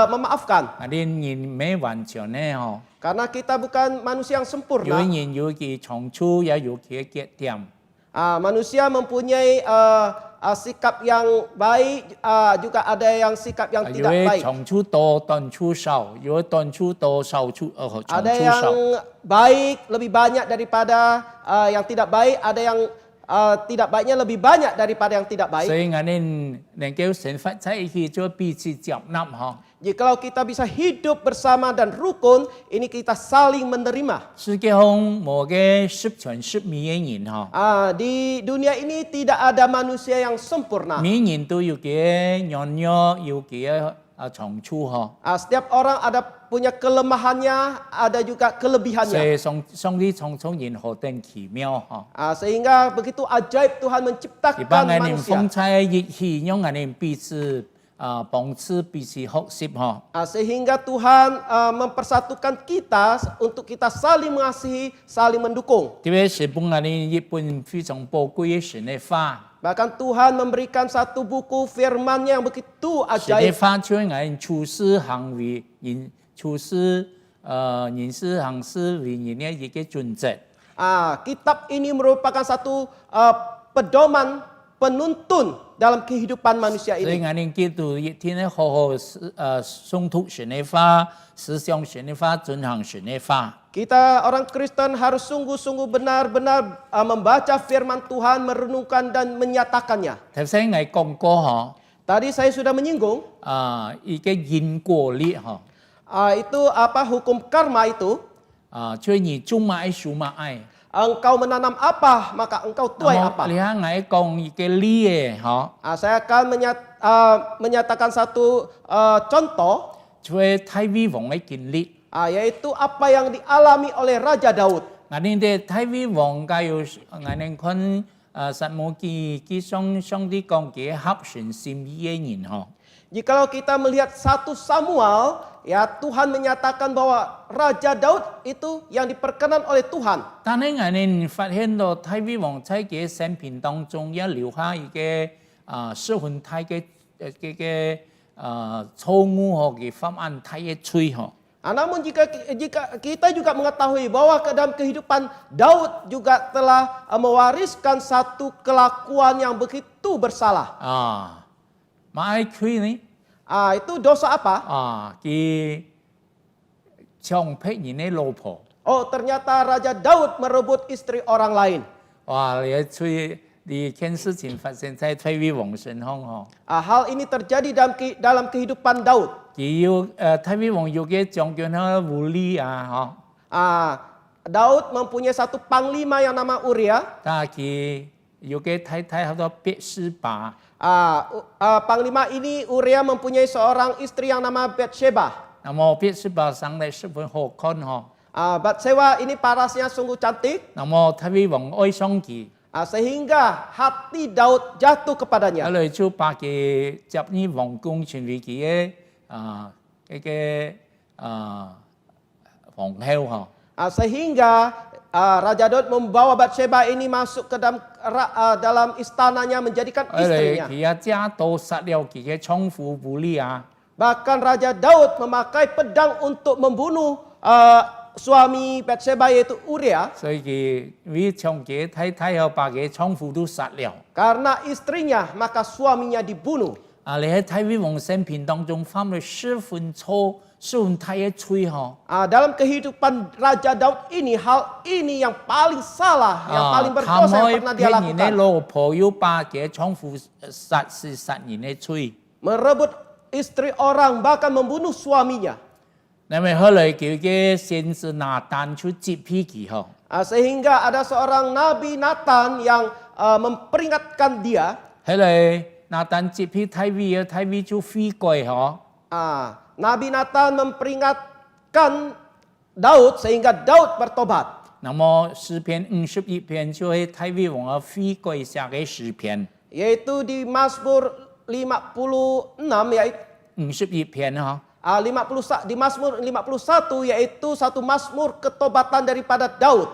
memaafkan. 啊，你人未完全的吼， Karena kita bukan manusia yang 有 sempurna. 人有其長處，也有其缺點。 Manusia mempunyai sikap yang baik, juga ada yang sikap yang 有 tidak 的 baik. 長處多，短處少；有的短處多，長處 Ada 處 yang 少。 baik lebih banyak daripada yang tidak baik, ada yang tidak baiknya lebih banyak daripada yang tidak 所 baik. 以我哋能夠生活在一起，就彼此接納嗬。 Jikalau kita bisa hidup bersama dan rukun, ini kita saling menerima. 世界上冇嘅十全十美嘅人嗬， Di dunia ini tidak ada manusia yang sempurna. 每人都有嘅軟弱，有嘅長處嗬。 Setiap orang ada punya kelemahannya, ada juga 所 kelebihannya. 以上帝創造人何等奇妙嗬。 Sehingga begitu ajaib Tuhan 一般 menciptakan 我哋 manusia. 風采熱氣，讓我哋彼此幫持，彼此學習嗬。 Sehingga Tuhan mempersatukan kita untuk kita saling mengasihi, saling mendukung. 特別是幫我哋一本非常寶貴嘅神嘅話， Bahkan Tuhan memberikan satu buku firman-Nya yang begitu 神嘅 ajaib. 話將我哋處事行為、處事人事行事為人嘅一個準則。 Kitab ini merupakan satu pedoman penuntun dalam kehidupan manusia 所以 ini. 我哋基督一天咧好好誦讀神嘅話，思想神嘅話，遵行神嘅話。 Kita orang Kristen harus sungguh-sungguh benar-benar membaca firman Tuhan, merenungkan dan menyatakannya. 頭先我講過嗬， Tadi saya sudah menyinggung, 一個因果律嗬， itu apa hukum karma itu. 所以你種乜愛樹乜愛。 Engkau menanam apa, maka engkau tuai 咁 apa. 你睇我講一個例嘅嗬， Saya akan menyatakan satu contoh, 就係大衛王嘅經歷。 yaitu apa yang dialami oleh Raja Daud. 我哋嘅大衛王家有我哋看撒母記上帝講嘅合神心意嘅人嗬。 Jikalau kita melihat 1 Samuel, ya Tuhan menyatakan bahwa Raja Daud itu yang diperkenan oleh Tuhan. 但係我哋發現到大衛王在佢生平當中也留下一個十分大嘅錯誤嘅方案，大嘅罪嗬。 Namun jika kita juga mengetahui bahwa ke dalam kehidupan Daud juga telah mewariskan satu kelakuan yang begitu bersalah. 買佢呢？ Itu dosa apa? 佢強迫人嘅老婆。 Oh, ternyata Raja Daud merebut istri orang lain. 哇！你罪呢件事情發生在大衛王身上嗬。 Hal ini terjadi dalam kehidupan Daud. 佢有大衛王有嘅將軍喺武力啊， Daud mempunyai satu panglima yang nama Uria. 但係佢有嘅太太好多別是巴， Panglima ini Uria mempunyai seorang istri yang nama Bathsheba. 那麼別是巴生得十分好看嗬， Bathsheba ini parasnya sungguh cantik. 那麼大衛王愛上佢， Sehingga hati Daud jatuh 後 kepadanya. 來就把佢接入皇宮成為佢嘅皇后嗬。 Sehingga Raja Daud membawa Bathsheba ini masuk ke dalam istananya menjadikan 後來 istrinya. 佢一家都殺了佢嘅丈夫武力啊， Bahkan Raja Daud memakai pedang untuk membunuh suami Bathsheba yaitu Uria. 所以佢為將佢太太和把佢丈夫都殺了。 Karena istrinya maka suaminya dibunuh. 你喺大衛王生平當中犯了十分錯、十分大嘅罪嗬。 Dalam kehidupan Raja Daud ini, hal ini yang paling salah, yang paling berdosa yang pernah dia 佢人嘅 lakukan. 老婆要把佢丈夫殺人嘅罪。 Merebut istri orang, bahkan membunuh suaminya. 因為後來佢嘅先知拿單出接批佢嗬。 Sehingga ada seorang Nabi Nathan yang memperingatkan dia. 後來拿單接批大衛，大衛就悔改嗬。 Nabi Nathan memperingatkan Daud sehingga Daud bertobat. 那麼詩篇51篇就係大衛王嘅悔改寫嘅詩篇。 Yaitu di Mazmur 56 yaitu 51篇嗬。di Mazmur 51 yaitu satu Mazmur ketobatan daripada Daud.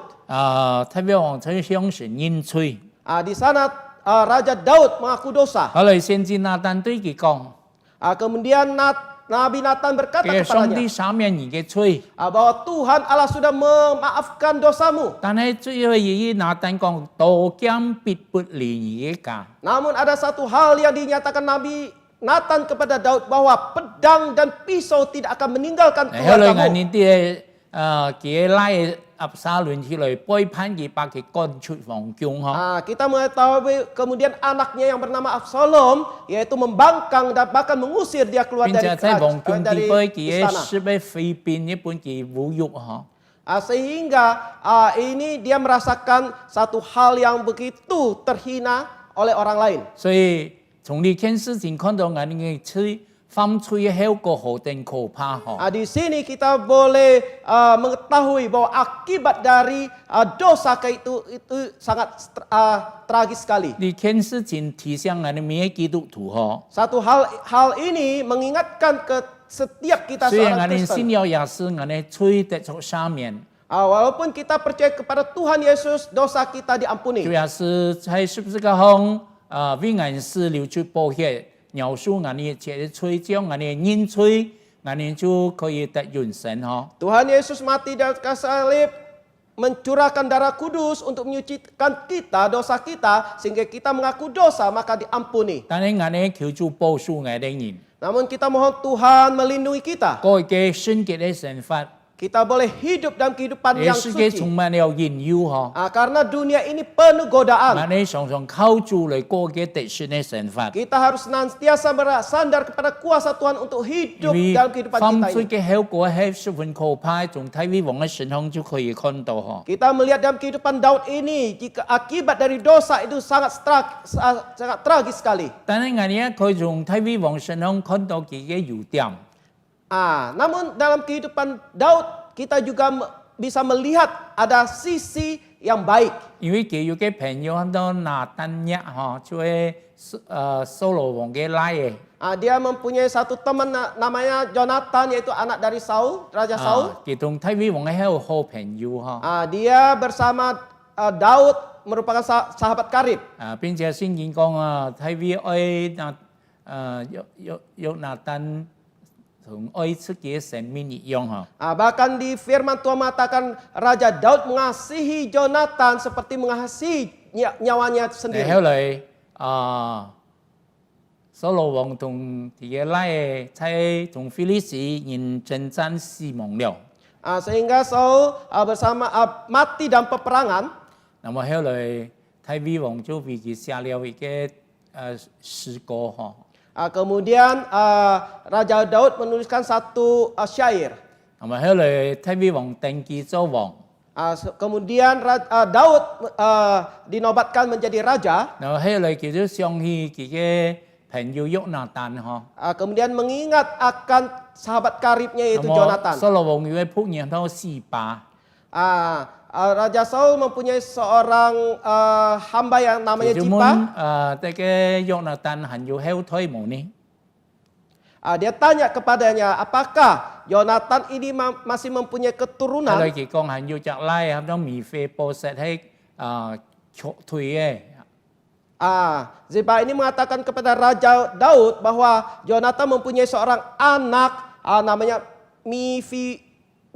太尉王在向神認罪， Di sana Raja Daud mengaku dosa. 後來先知拿單對佢講， Kemudian Nabi Nathan berkata 嘅上帝 kepadanya 赦免你嘅罪， bahwa Tuhan Allah sudah memaafkan dosamu. 但係最後以拿單講，刀劍必不離你嘅家。 Namun ada satu hal yang dinyatakan Nabi Nathan kepada Daud bahwa pedang dan pisau tidak akan meninggalkan 後來我 keluargamu. 呢啲佢拉押沙亂起來背叛佢，把佢趕出皇宮嗬。 Kita mengetahui kemudian anaknya yang bernama Absalom yaitu membangkang dan bahkan mengusir dia keluar 並且喺皇宮 dari 地背佢 istana. 是被非邊一般嘅侮辱嗬。 Sehingga ini dia merasakan satu hal yang begitu terhina oleh orang lain. 所以從呢件事情看到我哋嘅罪犯罪嘅後果何等可怕嗬。 Di sini kita boleh mengetahui bahwa akibat dari dosa itu sangat tragis sekali. 呢件事情提醒我哋每一基督徒嗬。 Satu hal ini mengingatkan ke setiap kita 雖然我 seorang 哋 Kristen. 信有耶穌，我哋罪得咗赦免。 Walaupun kita percaya kepada Tuhan Yesus, dosa kita 主 diampuni. 耶穌喺十字架上為我哋死流出寶血，饒恕我哋一切嘅罪，只要我哋認罪，我哋就可以得永生嗬。 Tuhan Yesus mati di atas salib, mencurahkan darah kudus untuk menyucikan kita, dosa kita, sehingga kita mengaku dosa maka diampuni. 但係我哋求主保護我哋人， Namun kita mohon Tuhan melindungi kita. 個嘅聖潔嘅生活， Kita boleh hidup dalam kehidupan 呢 yang 世界 suci. 充滿了引誘嗬。 Karena dunia ini penuh godaan. 我哋常常靠主嚟過嘅特殊嘅生活， Kita harus senantiasa bersandar kepada kuasa Tuhan untuk 因 hidup 為 dalam kehidupan 犯 kita 罪 ini. 嘅後果係十分可怕，從睇威王嘅身上就可以看到嗬。 Kita melihat dalam kehidupan Daud ini, jika akibat dari dosa itu sangat tragis sekali. 但係我哋可以從睇威王身上看到佢嘅優點。 Namun dalam kehidupan Daud kita juga bisa melihat ada sisi yang baik. 因為佢有嘅朋友很多拿單日嗬，就係掃羅王嘅拉嘅。 Dia mempunyai satu teman namanya Jonathan yaitu anak dari Raja Saul. 佢同睇威王係好朋友嗬。 Dia bersama Daud merupakan sahabat karib. 並且聖經講睇威愛約拿單同愛自己嘅生命一樣嗬。 Bahkan di firman Tuhan mengatakan Raja Daud mengasihi Jonathan seperti mengasihi nyawanya 後 sendiri. 來掃羅王同佢嘅拉嘅喺同非利士人征戰死亡了。 Sehingga Saul mati dalam peperangan. 那麼後來睇威王就為佢寫了一個詩歌嗬。 Kemudian Raja Daud menuliskan satu syair. 那麼後來睇威王登基做王。 Kemudian Daud dinobatkan menjadi raja. 然後後來佢就想起佢嘅朋友約拿單嗬。 Kemudian mengingat akan sahabat karibnya yaitu 那麼 Jonathan. 掃羅王有位僕人叫示巴。 Raja Saul mempunyai seorang hamba yang namanya 佢就 Ziba. 問這個約拿單還有後退冇呢？ Dia tanya kepadanya, apakah Jonathan ini masih mempunyai 後來 keturunan? 佢講還有隻拉合咗米非波設喺退嘅。 Ziba ini mengatakan kepada Raja Daud bahwa Jonathan mempunyai seorang anak namanya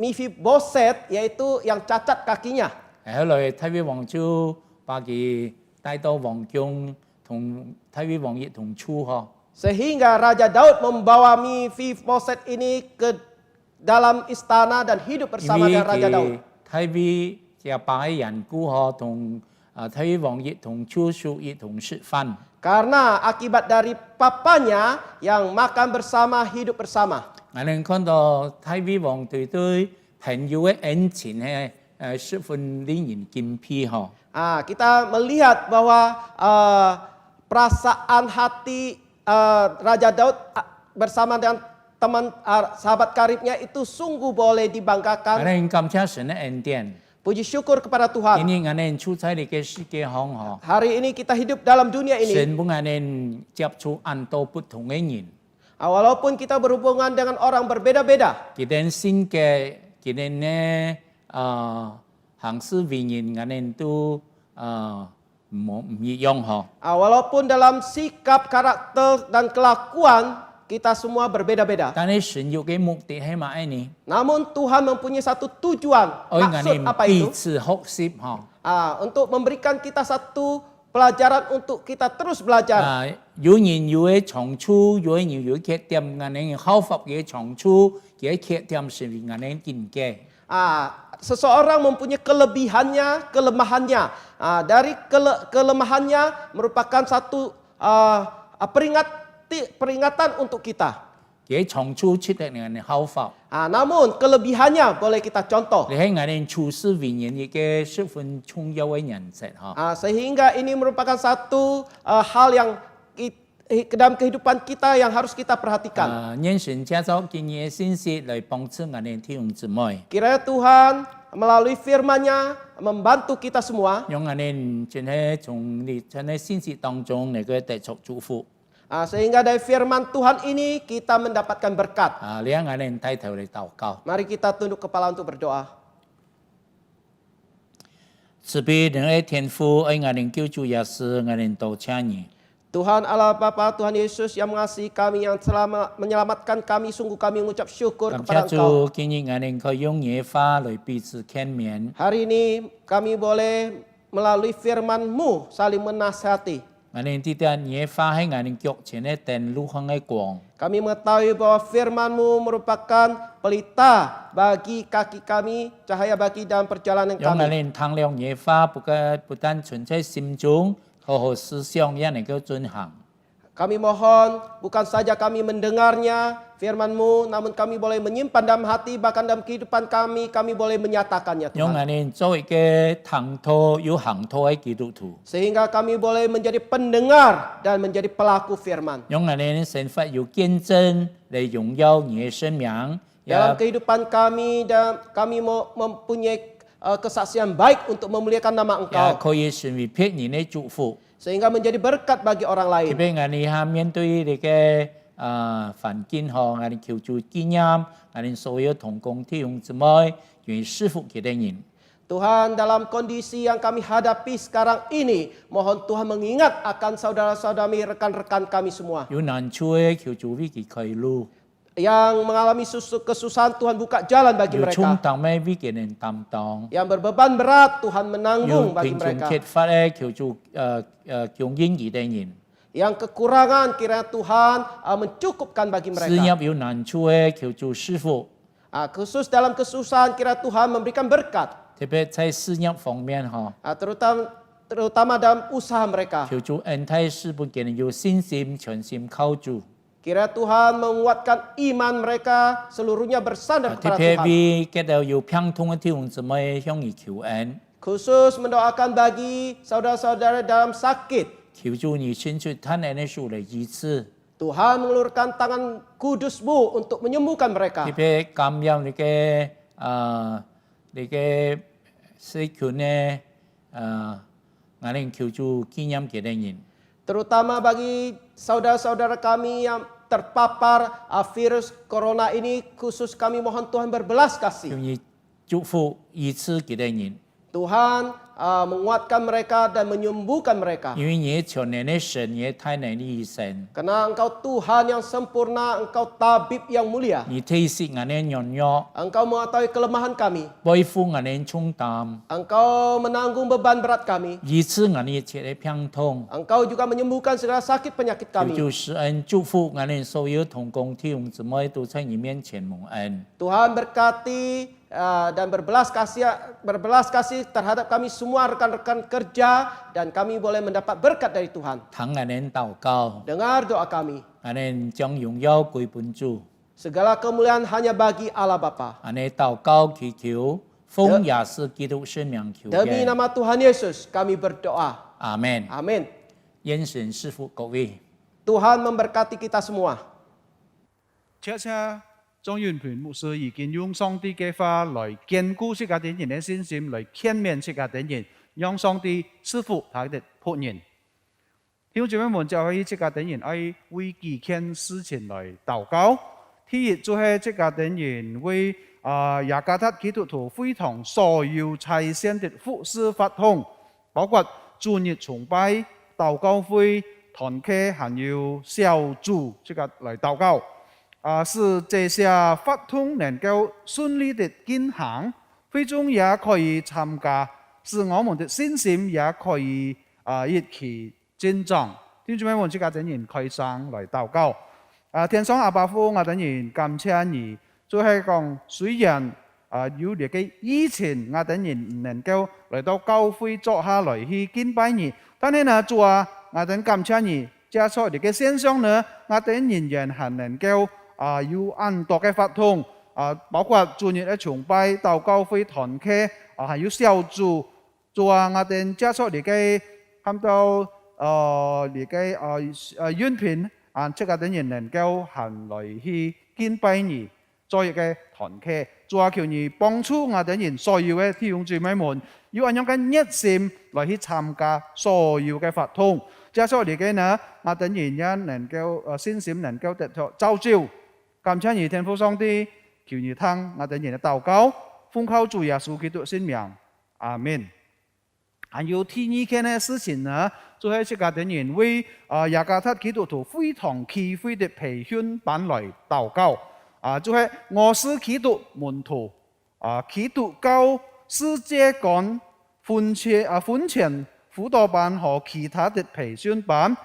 Mephiboset, yaitu yang cacat kakinya. 後來睇威王就把佢帶到皇宮，同睇威王一同處嗬。 Sehingga Raja Daud membawa Mephiboset ini ke dalam istana dan hidup bersama 因為 dengan Raja Daud. 睇威嘅把嘅人故嗬，同睇威王一同處屬一同食飯。 Karena akibat dari papanya yang makan bersama, hidup bersama. 我哋看到睇威王對朋友嘅恩情係十分令人敬佩嗬。 Kita melihat bahwa perasaan hati Raja Daud bersama dengan teman sahabat karibnya itu sungguh boleh 我 dibanggakan. 哋感謝神嘅恩典， Puji syukur kepada Tuhan. 因為我哋處在呢個世界上嗬， Hari ini kita hidup dalam dunia ini. 神幫我哋接觸很多不同嘅人。Walaupun kita berhubungan dengan orang berbeda-beda, kita sin ke kita ne hàng sư vì nhìn ngàn nên tu yong ho. walaupun dalam sikap, karakter, dan kelakuan kita semua berbeda-beda. Tapi Tuhan有cái mục đích hay mà ai nè? Namun Tuhan mempunyai satu tujuan. Ôi ngàn Maksud nên apa彼 itu? 此學習ho. Untuk memberikan kita satu pelajaran untuk kita terus belajar. 有人有嘅長處，有人有缺點，ngàn nên khắc phục cái長處，cái缺點是vì ngàn nên kinh ke. Seseorang mempunyai kelebihannya, kelemahannya. Dari kelemahannya merupakan satu peringatan untuk kita. Cái長處出嚟ngàn nên khắc phục. Namun kelebihannya boleh kita contoh. Để ngàn nên處事為人一個十分重要嘅人設哈. Sehingga ini merupakan satu hal yang dalam kehidupan kita yang harus kita perhatikan. nhân神加咗建議嘅信息嚟幫助我哋弟兄姊妹， Kiranya Tuhan melalui firman-Nya membantu kita semua. 讓我哋真係從你真係信息當中嚟個得着祝福。 Sehingga dari firman Tuhan ini kita mendapatkan berkat. 你喺我哋低頭嚟禱告， Mari kita tunduk kepala untuk berdoa. 慈悲嘅天父，愛我哋救主耶穌，我哋多謝你。 Tuhan Allah Bapa, Tuhan Yesus yang mengasihi kami, yang telah menyelamatkan kami, sungguh kami mengucap syukur 感 kepada 謝 Engkau. 主，今日我哋可以用嘢花嚟彼此勸勉， Hari ini kami boleh melalui firman-Mu saling menasihati. 我哋知道嘢花喺我哋腳前嘅燈路向嘅光， Kami mengetahui bahwa firman-Mu merupakan pelita bagi kaki kami, cahaya bagi dalam perjalanan 讓我 kami. 哋ทั้ง兩嘢花不但存在心中，好好思想也能夠進行。 Kami mohon bukan saja kami mendengarnya firman-Mu, namun kami boleh menyimpan dalam hati, bahkan dalam kehidupan kami boleh menyatakannya 讓 Tuhan. 我哋做一個行托有行托嘅基督徒， Sehingga kami boleh menjadi pendengar dan menjadi pelaku firman. 讓我哋生活有見證嚟榮耀你嘅生命， Dalam kehidupan kami dan kami mempunyai kesaksian baik untuk memuliakan nama 也 Engkau. 可以成為別人嘅祝福。 Sehingga menjadi berkat bagi orang 特 lain. 別我哋下面對你嘅環境後，我哋求助經驗，我哋所有同工弟兄姊妹願意侍服佢哋人。 Tuhan, dalam kondisi yang kami hadapi sekarang ini, mohon Tuhan mengingat akan saudara-saudari, rekan-rekan kami semua. 有難處嘅求助為佢開路， Yang mengalami kesusahan, Tuhan buka jalan bagi 有衝 mereka. 動嘅為佢哋擔當， Yang berbeban berat, Tuhan 有 menanggung bagi 貧窮 mereka. 缺乏嘅求助供應佢哋人。 Yang kekurangan, kiranya Tuhan mencukupkan bagi 事 mereka. 業有難處嘅求助師傅， Khusus dalam kesusahan, kira Tuhan memberikan berkat. 特別在事業方面嗬， Terutama dalam usaha mereka. 求助恩待師傅佢哋有信心全心靠主， Kira Tuhan menguatkan iman mereka seluruhnya bersandar 特 kepada 別 Tuhan. 為佢哋有病痛嘅弟兄姊妹向你求恩。 Khusus mendoakan bagi saudara-saudara dalam sakit. 求助你伸出他人的手來醫治， Tuhan mengulurkan tangan kudus-Mu untuk menyembuhkan 特 mereka. 別感染你嘅細菌呢我哋求助經驗佢哋人， Terutama bagi saudara-saudara kami yang terpapar virus corona ini, khusus kami mohon Tuhan berbelas kasih. 願意祝福醫治佢哋人， Tuhan menguatkan mereka dan menyembuhkan mereka. 因為你全能的神，你太能的醫生， Karena Engkau Tuhan yang sempurna, Engkau tabib yang mulia. 你體恤我哋軟弱， Engkau mengetahui kelemahan kami. 背負我哋重擔， Engkau menanggung beban berat kami. 醫治我哋一切嘅病痛。 Engkau juga menyembuhkan segala sakit penyakit 求 kami. 主施恩祝福我哋所有同工弟兄姊妹都在你面前蒙恩。 Tuhan berkati dan berbelas kasih terhadap kami semua rekan-rekan kerja, dan kami boleh mendapat berkat dari Tuhan. 聽我哋禱告， Dengar doa kami. 我哋將榮耀歸本主。 Segala kemuliaan hanya bagi Allah Bapa. 我哋禱告祈求，奉耶穌基督聖名求 Demi 嘅， nama Tuhan Yesus kami berdoa. 阿門。 Amin. 願神賜福各位。 Tuhan memberkati kita semua. 謝謝莊元培牧師已經用上帝嘅話來堅固世界啲人嘅信心，來勸勉世界啲人，讓上帝賜福他的僕人。弟兄姊妹們，就係即家等人愛為幾件事情來禱告。第一就係即家等人為雅加達基督徒會堂所有拆線的服事法統，包括主日崇拜、禱告會、團契，還有小組，即個來禱告。使這些法統能夠順利地進行，會眾也可以參加，使我們的信心也可以一起增長。弟兄姊妹們，即家等人開聲來禱告。天上阿爸父，我等人感謝你，就係講雖然有呢個疫情，我等人唔能夠嚟到教會坐下來去敬拜你，但係呢，主啊，我等感謝你，加上呢個線上呢，我等人仍係能夠有很多嘅法統，包括主日嘅崇拜、禱告會、團契，還有小組。主啊，我等加上呢個看到呢個遠片。即係等人能夠行來去敬拜你，做一個團契。主啊，求你幫助我等人所有嘅弟兄姊妹們，要按樣嘅熱心來去參加所有嘅法統。加上呢個呢，我等人也能夠信心能夠得到造就。感謝你天父上帝，求你聽我等人嘅禱告，奉靠主耶穌基督聖名，阿門。還有第二件嘅事情呢，就係即家等人為雅加達基督徒會堂祈會的培訓班來禱告。就係我是基督門徒，基督教世界觀婚前輔導班和其他的培訓班，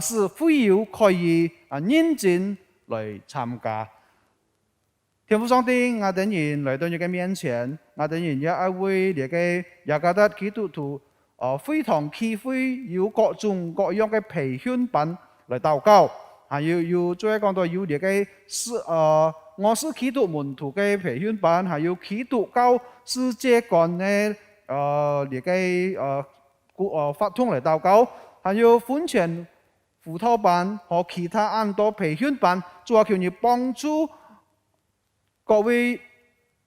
是會友可以認真來參加。天父上帝，我等人來到你嘅面前，我等人也為呢個雅加達基督徒會堂祈會有各種各樣嘅培訓班來禱告，還有再講到有呢個我是基督門徒嘅培訓班，還有基督教世界觀嘅呢個法統來禱告，還有婚前輔導班和其他很多培訓班，主啊，求你幫助各位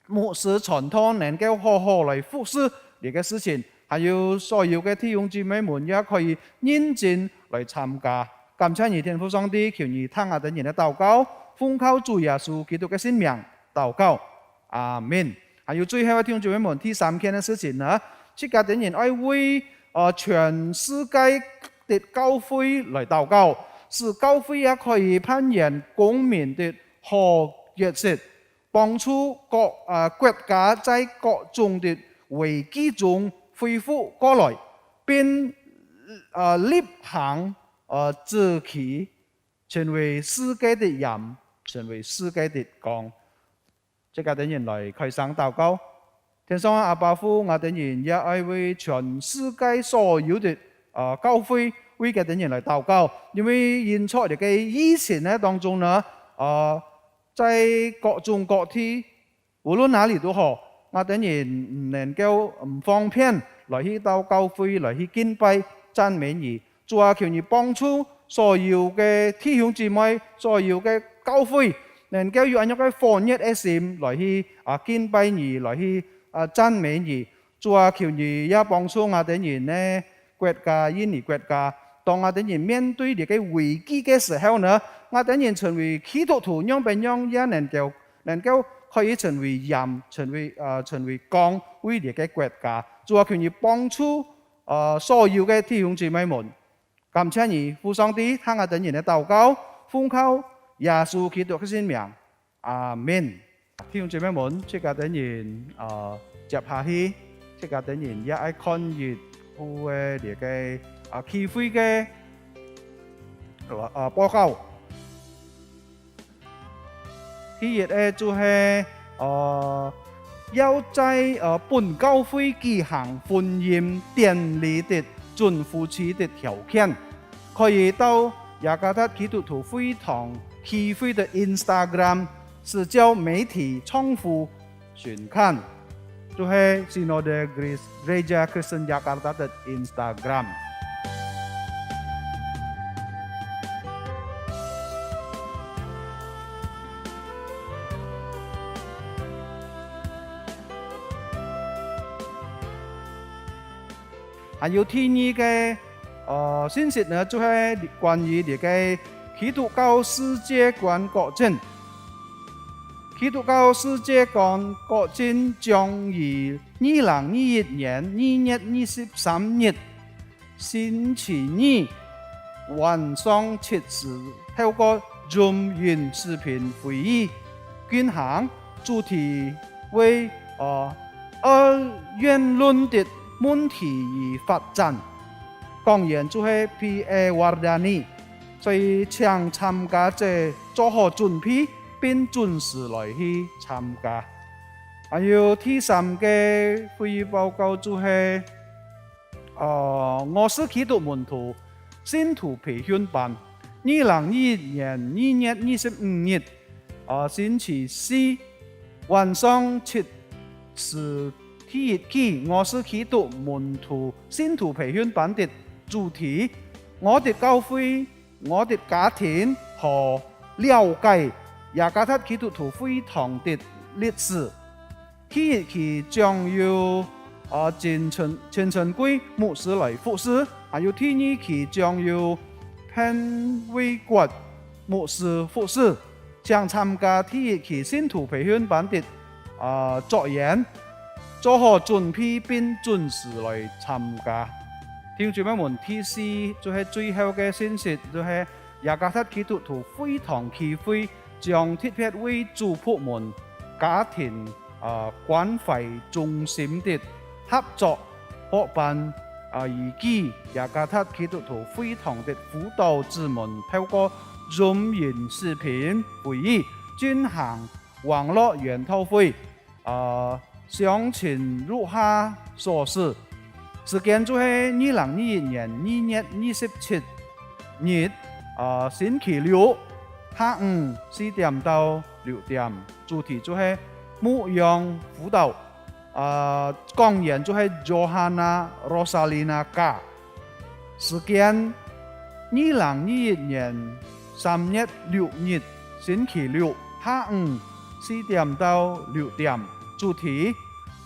牧師傳統能夠好好來服侍呢個事情，還有所有嘅弟兄姊妹們也可以認真來參加。感謝你天父上帝，求你聽我等人嘅禱告，奉靠主耶穌基督嘅聖名禱告，阿門。還有最後嘅弟兄姊妹們，第三件嘅事情呢，即家等人愛為全世界的教會來禱告，使教會也可以攀岩公民的和諧性。幫助國家在各種的危機中恢復過來，並立行自己，成為世界的鹽，成為世界的光。即家等人來開聲禱告。天上阿爸父，我等人也愛為全世界所有的教會為嘅等人來禱告，因為現在嘅疫情呢當中呢，在各種各地，無論哪裡都好，我等人唔能夠唔方便來去到教會來去敬拜讚美你。主啊，求你幫助所有嘅弟兄姊妹，所有嘅教會能夠有一個歡悅嘅心來去敬拜你，來去讚美你。主啊，求你也幫助我等人呢國家印尼國家。當我等人面對呢個危機嘅時候呢，我等人成為基督徒，樣本樣也能夠可以成為鹽，成為光，為呢個國家。主啊，求你幫助所有嘅弟兄姊妹們。感謝你，父上帝，聽我等人嘅禱告，奉靠耶穌基督嘅聖名，阿門。弟兄姊妹們，即家等人接下去，即家等人也愛看熱乎嘅呢個祈會嘅報告。第一咧就係要在本教會舉行婚姻典禮的準夫妻的條件，可以到雅加達基督徒會堂祈會的 Instagram 社交媒體重複觀看，就係 Sinode Gereja Kristen Jakarta 的 Instagram。還有第二嘅信息呢，就係關於呢個基督教世界觀國陣。基督教世界觀國陣將於2021年2月23日星期二晚上7時透過 Zoom 雲視頻會議進行，主題為二元論的問題與發展。講員就係 P.A. Wardani， 所以請參加者做好準備並準時來去參加。還有第三個會議報告就係我是基督門徒信徒培訓班，2021年2月25日星期四晚上7時第一期，我是基督門徒信徒培訓班的主題，我的教會、我的家庭和了解雅加達基督徒會堂的歷史。第一期將由陳晨貴牧師來服侍，還有第二期將由潘偉國牧師服侍。將參加第一期信徒培訓班的作員，做好準備並準時來參加。聽住咩門 T.C. 就係最後嘅信息，就係雅加達基督徒會堂協會將特別為主僕們家庭關懷中心的合作夥伴以及雅加達基督徒會堂的輔導子們透過 Zoom 雲視頻會議進行網絡研討會，詳情如下所示。時間就係2021年2月27日星期六下午4點到6點，主題就係牧養輔導。講員就係 Johanna Rosalina Ka。時間2021年3月6日星期六下午4點到6點，主題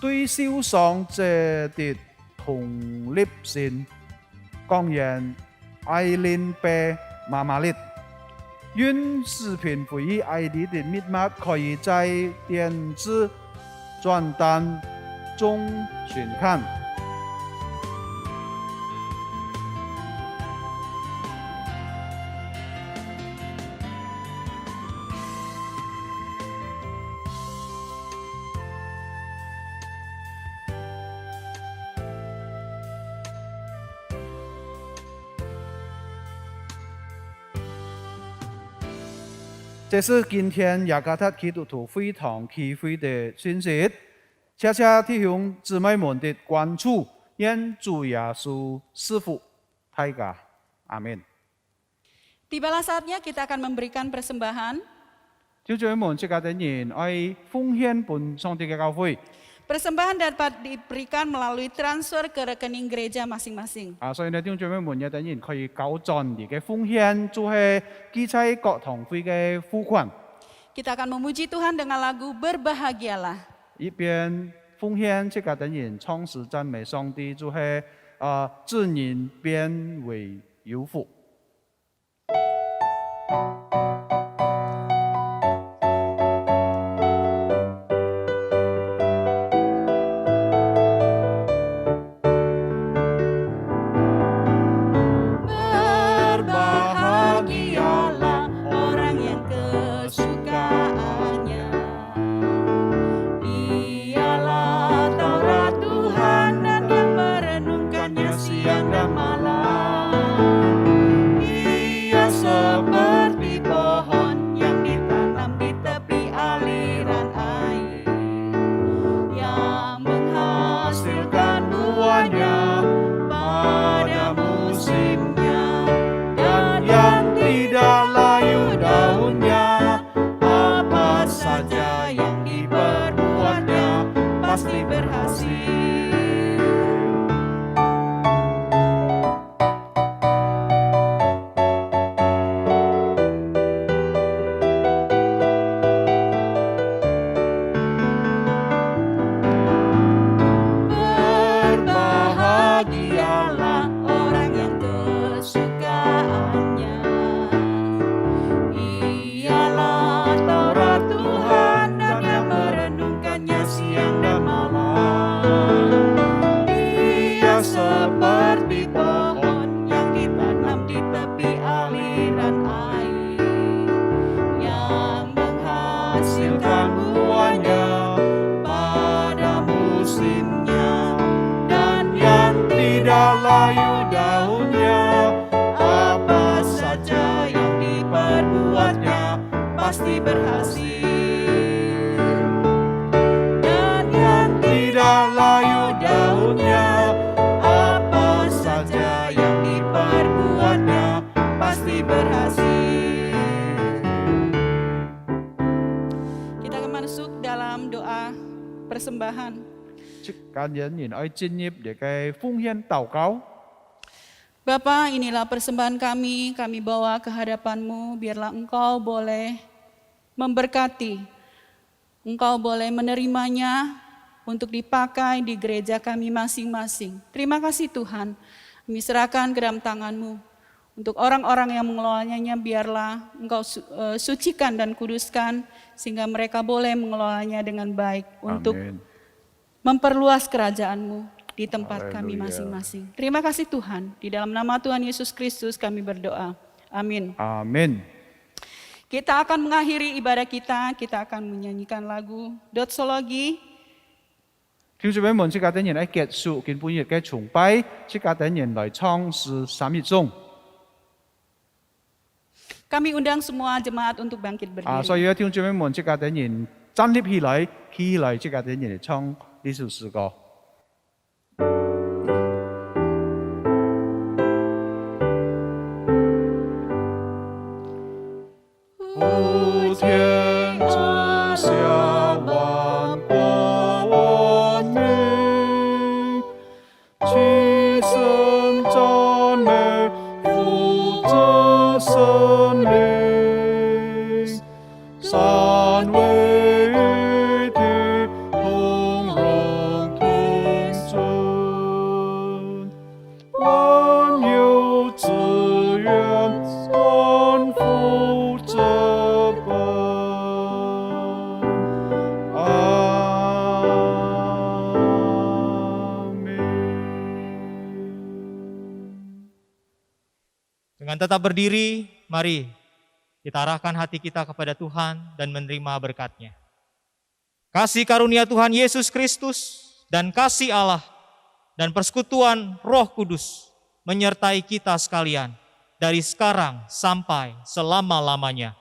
對受傷者的同理心。講員 Eileen P. Mamalit。願視頻會議 ID 的密碼可以在電子傳單中尋看。這是今天雅加達基督徒會堂協會的信息，謝謝弟兄姊妹們的關注，願主耶穌賜福大家，阿們。Tibalah saatnya kita akan memberikan persembahan. 弟兄姊妹們，這個的人愛奉獻本上帝嘅教會。Persembahan dapat diberikan melalui transfer ke rekening gereja masing-masing. 所以呢，弟兄姊妹們，有啲人可以搞盡啲嘅奉獻，就係記在各堂會嘅付款。Kita akan memuji Tuhan dengan lagu Berbahagialah. 一邊奉獻這個的人唱詩讚美上帝，就係致人變為有福。musimnya, dan yang tidak layu daunnya, apa saja yang diperbuatnya pasti berhasil. Dan yang tidak layu daunnya, apa saja yang diperbuatnya pasti berhasil. Kita akan masuk dalam doa persembahan. Chức cá nhân nhìn ơi chuyên nghiệp để cái phung hiến祷cáo. Bapa, inilah persembahan kami bawa ke hadapan-Mu, biarlah Engkau boleh memberkati, Engkau boleh menerimanya untuk dipakai di gereja kami masing-masing. Terima kasih Tuhan, kami serahkan ke dalam tangan-Mu. Untuk orang-orang yang mengelolanya, biarlah Engkau sucikan dan kuduskan, sehingga mereka boleh mengelolanya dengan baik untuk Amin. memperluas kerajaan-Mu di tempat Haleluya. kami masing-masing. Terima kasih Tuhan, di dalam nama Tuhan Yesus Kristus kami berdoa. Amin. Amin. Kita akan mengakhiri ibadah kita akan menyanyikan lagu Doxology. 弟兄姊妹們，即家等人喺結束見本日嘅崇拜，即家等人嚟唱詩3月中。 Kami undang semua jemaat untuk bangkit berdiri. 所以咧，弟兄姊妹們，即家等人站立起來，企起來，即家等人嚟唱呢首詩歌。 普天之下，万国文明，齐声赞美父子圣灵，三位一体，同荣同尊，万有之源，万福之本。Dengan tetap berdiri, mari kita arahkan hati kita kepada Tuhan dan menerima berkat-Nya. Kasih karunia Tuhan Yesus Kristus dan kasih Allah dan persekutuan Roh Kudus menyertai kita sekalian dari sekarang sampai selama-lamanya.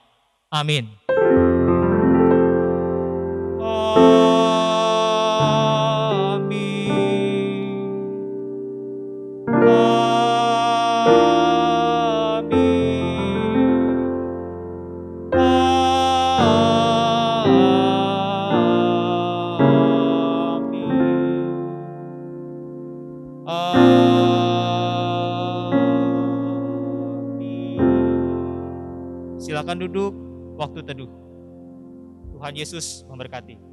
Amin. Silakan duduk, waktu teduh. Tuhan Yesus memberkati.